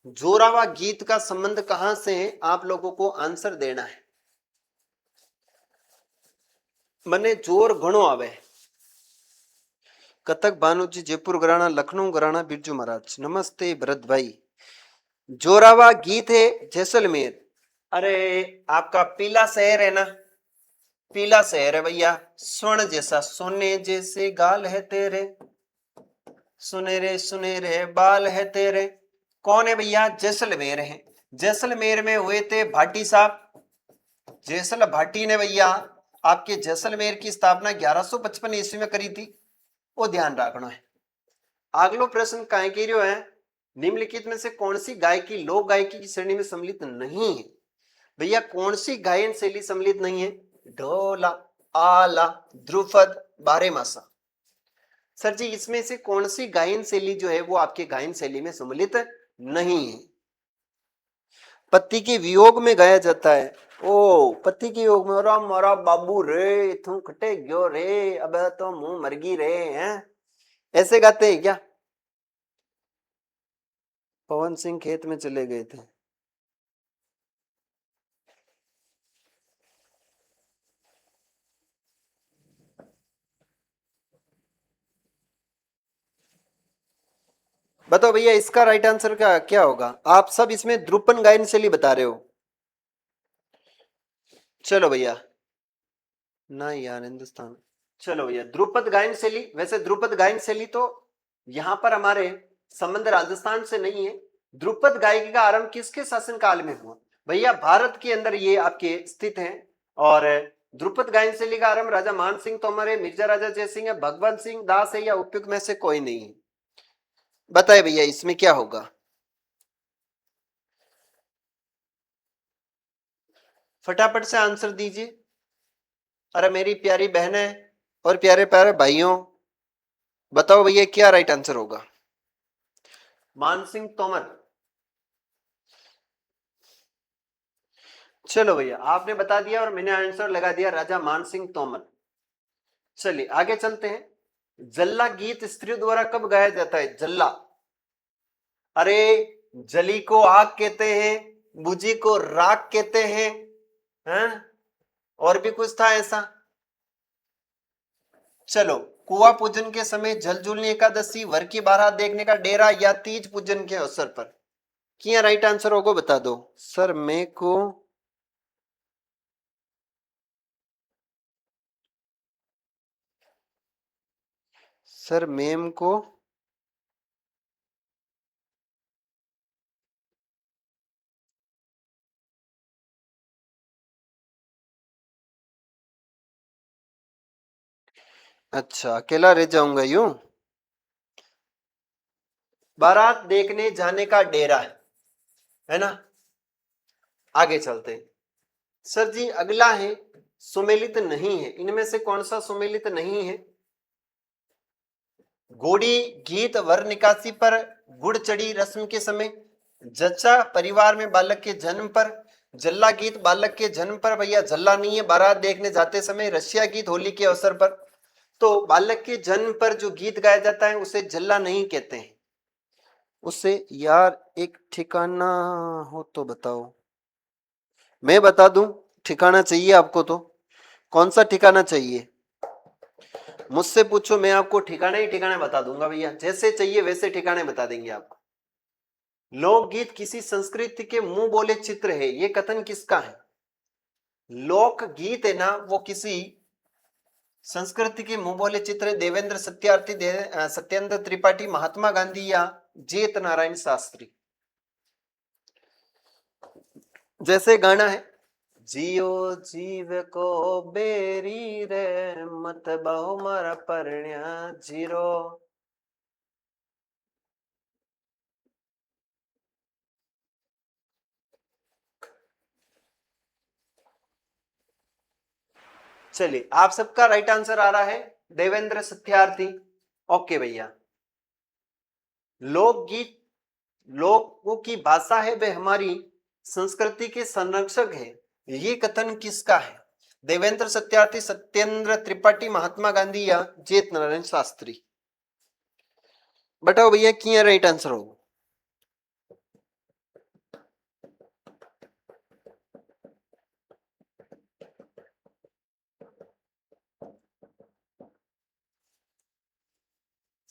जोरावा गीत का संबंध कहां से है आप लोगों को आंसर देना है। मने जोर घणो आवे। कथक भानुजी जयपुर घराना लखनऊ घराना बिरजू महाराज नमस्ते भरत भाई। जोरावा गीत है जैसलमेर। अरे आपका पीला शहर है ना, पीला शहर है भैया। स्वर्ण जैसा सोने जैसे गाल है तेरे, सुनहरे सुनहरे बाल है तेरे। कौन है भैया? जैसलमेर है। जैसलमेर में हुए थे भाटी साहब। जैसल भाटी ने भैया आपके जैसलमेर की स्थापना 1155 ईस्वी में करी थी। वो ध्यान रखना है। अगलो प्रश्न काय के रियो है, निम्नलिखित में से कौन सी गायकी लोक गायकी की श्रेणी में सम्मिलित नहीं है? भैया कौन सी गायन शैली सम्मिलित नहीं है? ढोला, आला, ध्रुपद, बारेमासा। सर जी इसमें से कौन सी गायन शैली जो है वो आपके गायन शैली में सम्मिलित नहीं है? पति के वियोग में गाया जाता है। ओ पति के वियोग में, अरे मारा बाबू रे तू खटे गयो रे, अब तो मुंह मरगी रे हैं, ऐसे गाते हैं क्या? पवन सिंह खेत में चले गए थे। बताओ भैया इसका राइट आंसर क्या क्या होगा? आप सब इसमें ध्रुपद गायन शैली बता रहे हो। चलो भैया, ना यार हिंदुस्तान। चलो भैया ध्रुपद गायन शैली, वैसे ध्रुपद गायन शैली तो यहां पर हमारे संबंध राजस्थान से नहीं है। ध्रुपद गायकी का आरंभ किसके शासनकाल में हुआ? भैया भारत के अंदर ये आपके स्थित हैं। और ध्रुपद गायन शैली का आरंभ राजा मान सिंह तोमर है, मिर्जा राजा जयसिंह है, भगवंत सिंह दास है, या उपयुक्त में से कोई नहीं है? बताए भैया इसमें क्या होगा? फटाफट से आंसर दीजिए। अरे मेरी प्यारी बहनें और प्यारे प्यारे भाइयों, बताओ भैया क्या राइट आंसर होगा? मानसिंह तोमर। चलो भैया आपने बता दिया और मैंने आंसर लगा दिया राजा मानसिंह तोमर। चलिए आगे चलते हैं। जल्ला गीत स्त्रियों द्वारा कब गाया जाता है? जल्ला। अरे जली को आग कहते हैं, बुझी को राख कहते हैं? और भी कुछ था ऐसा? चलो कुआ पूजन के समय, झलझुलनी एकादशी, वर की बारात देखने का डेरा, या तीज पूजन के अवसर पर? क्या राइट आंसर होगा बता दो। सर मैं को सर मैम को अच्छा अकेला रह जाऊंगा यूं? बारात देखने जाने का डेरा है ना? आगे चलते हैं। सर जी अगला है सुमेलित नहीं है। इनमें से कौन सा सुमेलित नहीं है? घोड़ी गीत वर निकासी पर, गुड़ चढ़ी रस्म के समय, जच्चा परिवार में बालक के जन्म पर, जल्ला गीत बालक के जन्म पर। भैया जल्ला नहीं है, बारात देखने जाते समय, रसिया गीत होली के अवसर पर। तो बालक के जन्म पर जो गीत गाया जाता है उसे जल्ला नहीं कहते हैं। उसे यार एक ठिकाना हो तो बताओ। मैं बता दूं? ठिकाना चाहिए आपको तो कौन सा ठिकाना चाहिए? मुझसे पूछो मैं आपको ठिकाने ही ठिकाने बता दूंगा भैया, जैसे चाहिए वैसे ठिकाने बता देंगे आपको। लोकगीत किसी संस्कृति के मुंह बोले चित्र है, ये कथन किसका है? लोक गीत है ना वो किसी संस्कृति के मुंह बोले चित्र है। देवेंद्र सत्यार्थी, सत्येंद्र त्रिपाठी, महात्मा गांधी, या जेत नारायण शास्त्री? जैसे गाना है, जियो जीव को बेरी रे, मत बहु मारा परण्या जीरो। चलिए आप सबका राइट आंसर आ रहा है देवेंद्र सत्यार्थी। ओके भैया। लोकगीत लोगों की भाषा है, वे हमारी संस्कृति के संरक्षक है, ये कथन किसका है? देवेंद्र सत्यार्थी, सत्येंद्र त्रिपाठी, महात्मा गांधी, या जेत नारायण शास्त्री? बताओ भैया क्या राइट आंसर होगा?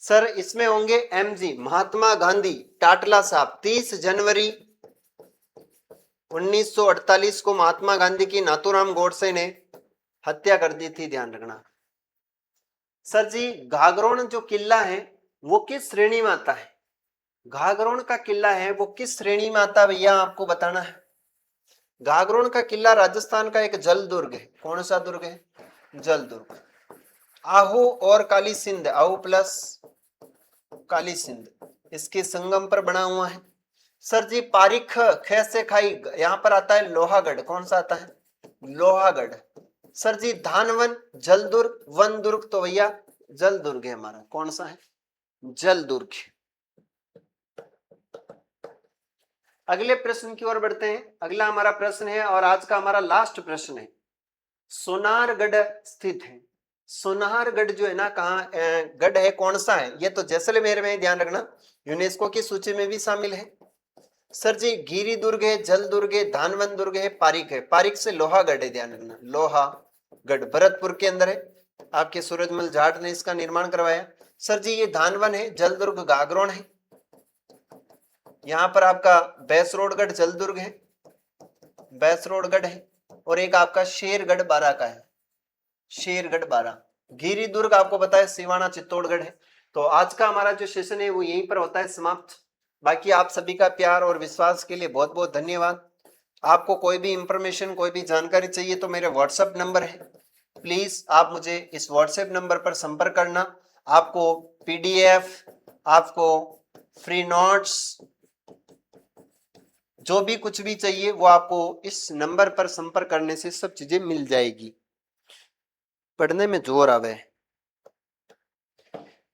सर इसमें होंगे एमजी महात्मा गांधी टाटला साहब। 30 जनवरी 1948 को महात्मा गांधी की नाथूराम गोडसे ने हत्या कर दी थी, ध्यान रखना। सर जी घाघरोन जो किला है वो किस श्रेणी में आता है? घाघरोन का किला है वो किस श्रेणी में आता है भैया, आपको बताना है। घाघरोन का किला राजस्थान का एक जल दुर्ग है। कौन सा दुर्ग है? जल दुर्ग। आहू और काली सिंध, आहू प्लस काली सिंध, इसके संगम पर बना हुआ है। सर जी पारीख ख से खाई, यहां पर आता है लोहागढ़। कौन सा आता है? लोहागढ़। सर जी धानवन जल दुर्ग, वन दुर्ग, तो भैया जल दुर्ग है हमारा। कौन सा है? जल दुर्ग। अगले प्रश्न की ओर बढ़ते हैं। अगला हमारा प्रश्न है और आज का हमारा लास्ट प्रश्न है, सोनारगढ़ स्थित है। सोनारगढ़ जो है ना कहाँ गढ़ है, कौन सा है? ये तो जैसलमेर में, ध्यान रखना, यूनेस्को की सूची में भी शामिल है। सर जी गिरी दुर्ग है, जल दुर्ग है, धानवन दुर्ग है, पारीक है। पारीक से लोहागढ़ है, ध्यान रखना, लोहागढ़ भरतपुर के अंदर है। आपके सूरजमल जाट ने इसका निर्माण करवाया। सर जी ये धानवन है, जल दुर्ग घाघरोन है। यहाँ पर आपका बैसरोडगढ़ जल दुर्ग है, बैसरोडगढ़ है, और एक आपका शेरगढ़ बारा का है, शेरगढ़ बारा। गिरी दुर्ग आपको पता है सिवाना चित्तौड़गढ़ है। तो आज का हमारा जो सेशन है वो यहीं पर होता है समाप्त। बाकी आप सभी का प्यार और विश्वास के लिए बहुत बहुत धन्यवाद। आपको कोई भी इंफॉर्मेशन, कोई भी जानकारी चाहिए तो मेरे व्हाट्सएप नंबर है, प्लीज आप मुझे इस व्हाट्सएप नंबर पर संपर्क करना। आपको पीडीएफ, आपको फ्री नोट्स, जो भी कुछ भी चाहिए वो आपको इस नंबर पर संपर्क करने से सब चीजें मिल जाएगी। पढ़ने में जोर आवे।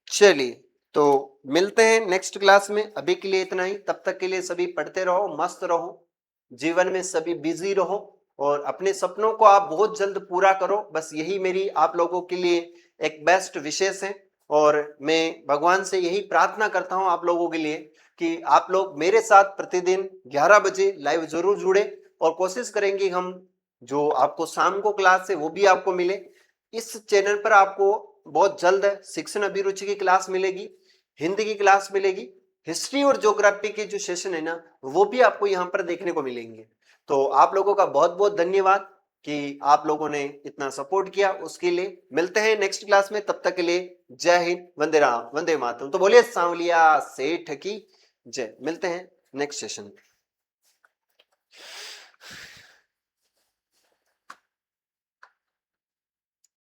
चलिए तो मिलते हैं नेक्स्ट क्लास में। अभी के लिए इतना ही। तब तक के लिए सभी पढ़ते रहो, मस्त रहो, जीवन में सभी बिजी रहो और अपने सपनों को आप बहुत जल्द पूरा करो। बस यही मेरी आप लोगों के लिए एक बेस्ट विशेष है और मैं भगवान से यही प्रार्थना करता हूं आप लोगों के लिए कि आप लोग मेरे साथ प्रतिदिन 11 बजे लाइव जरूर जुड़े और कोशिश करेंगे हम जो आपको शाम को क्लास है वो भी आपको मिले। इस चैनल पर आपको बहुत जल्द शिक्षण अभिरुचि की क्लास मिलेगी, हिंदी की क्लास मिलेगी, हिस्ट्री और ज्योग्राफी के जो सेशन है ना वो भी आपको यहाँ पर देखने को मिलेंगे। तो आप लोगों का बहुत बहुत धन्यवाद कि आप लोगों ने इतना सपोर्ट किया, उसके लिए। मिलते हैं नेक्स्ट क्लास में, तब तक के लिए जय हिंद, वंदे राम, वंदे मातरम। तो बोलिए सांवलिया सेठ की जय। मिलते हैं नेक्स्ट सेशन में।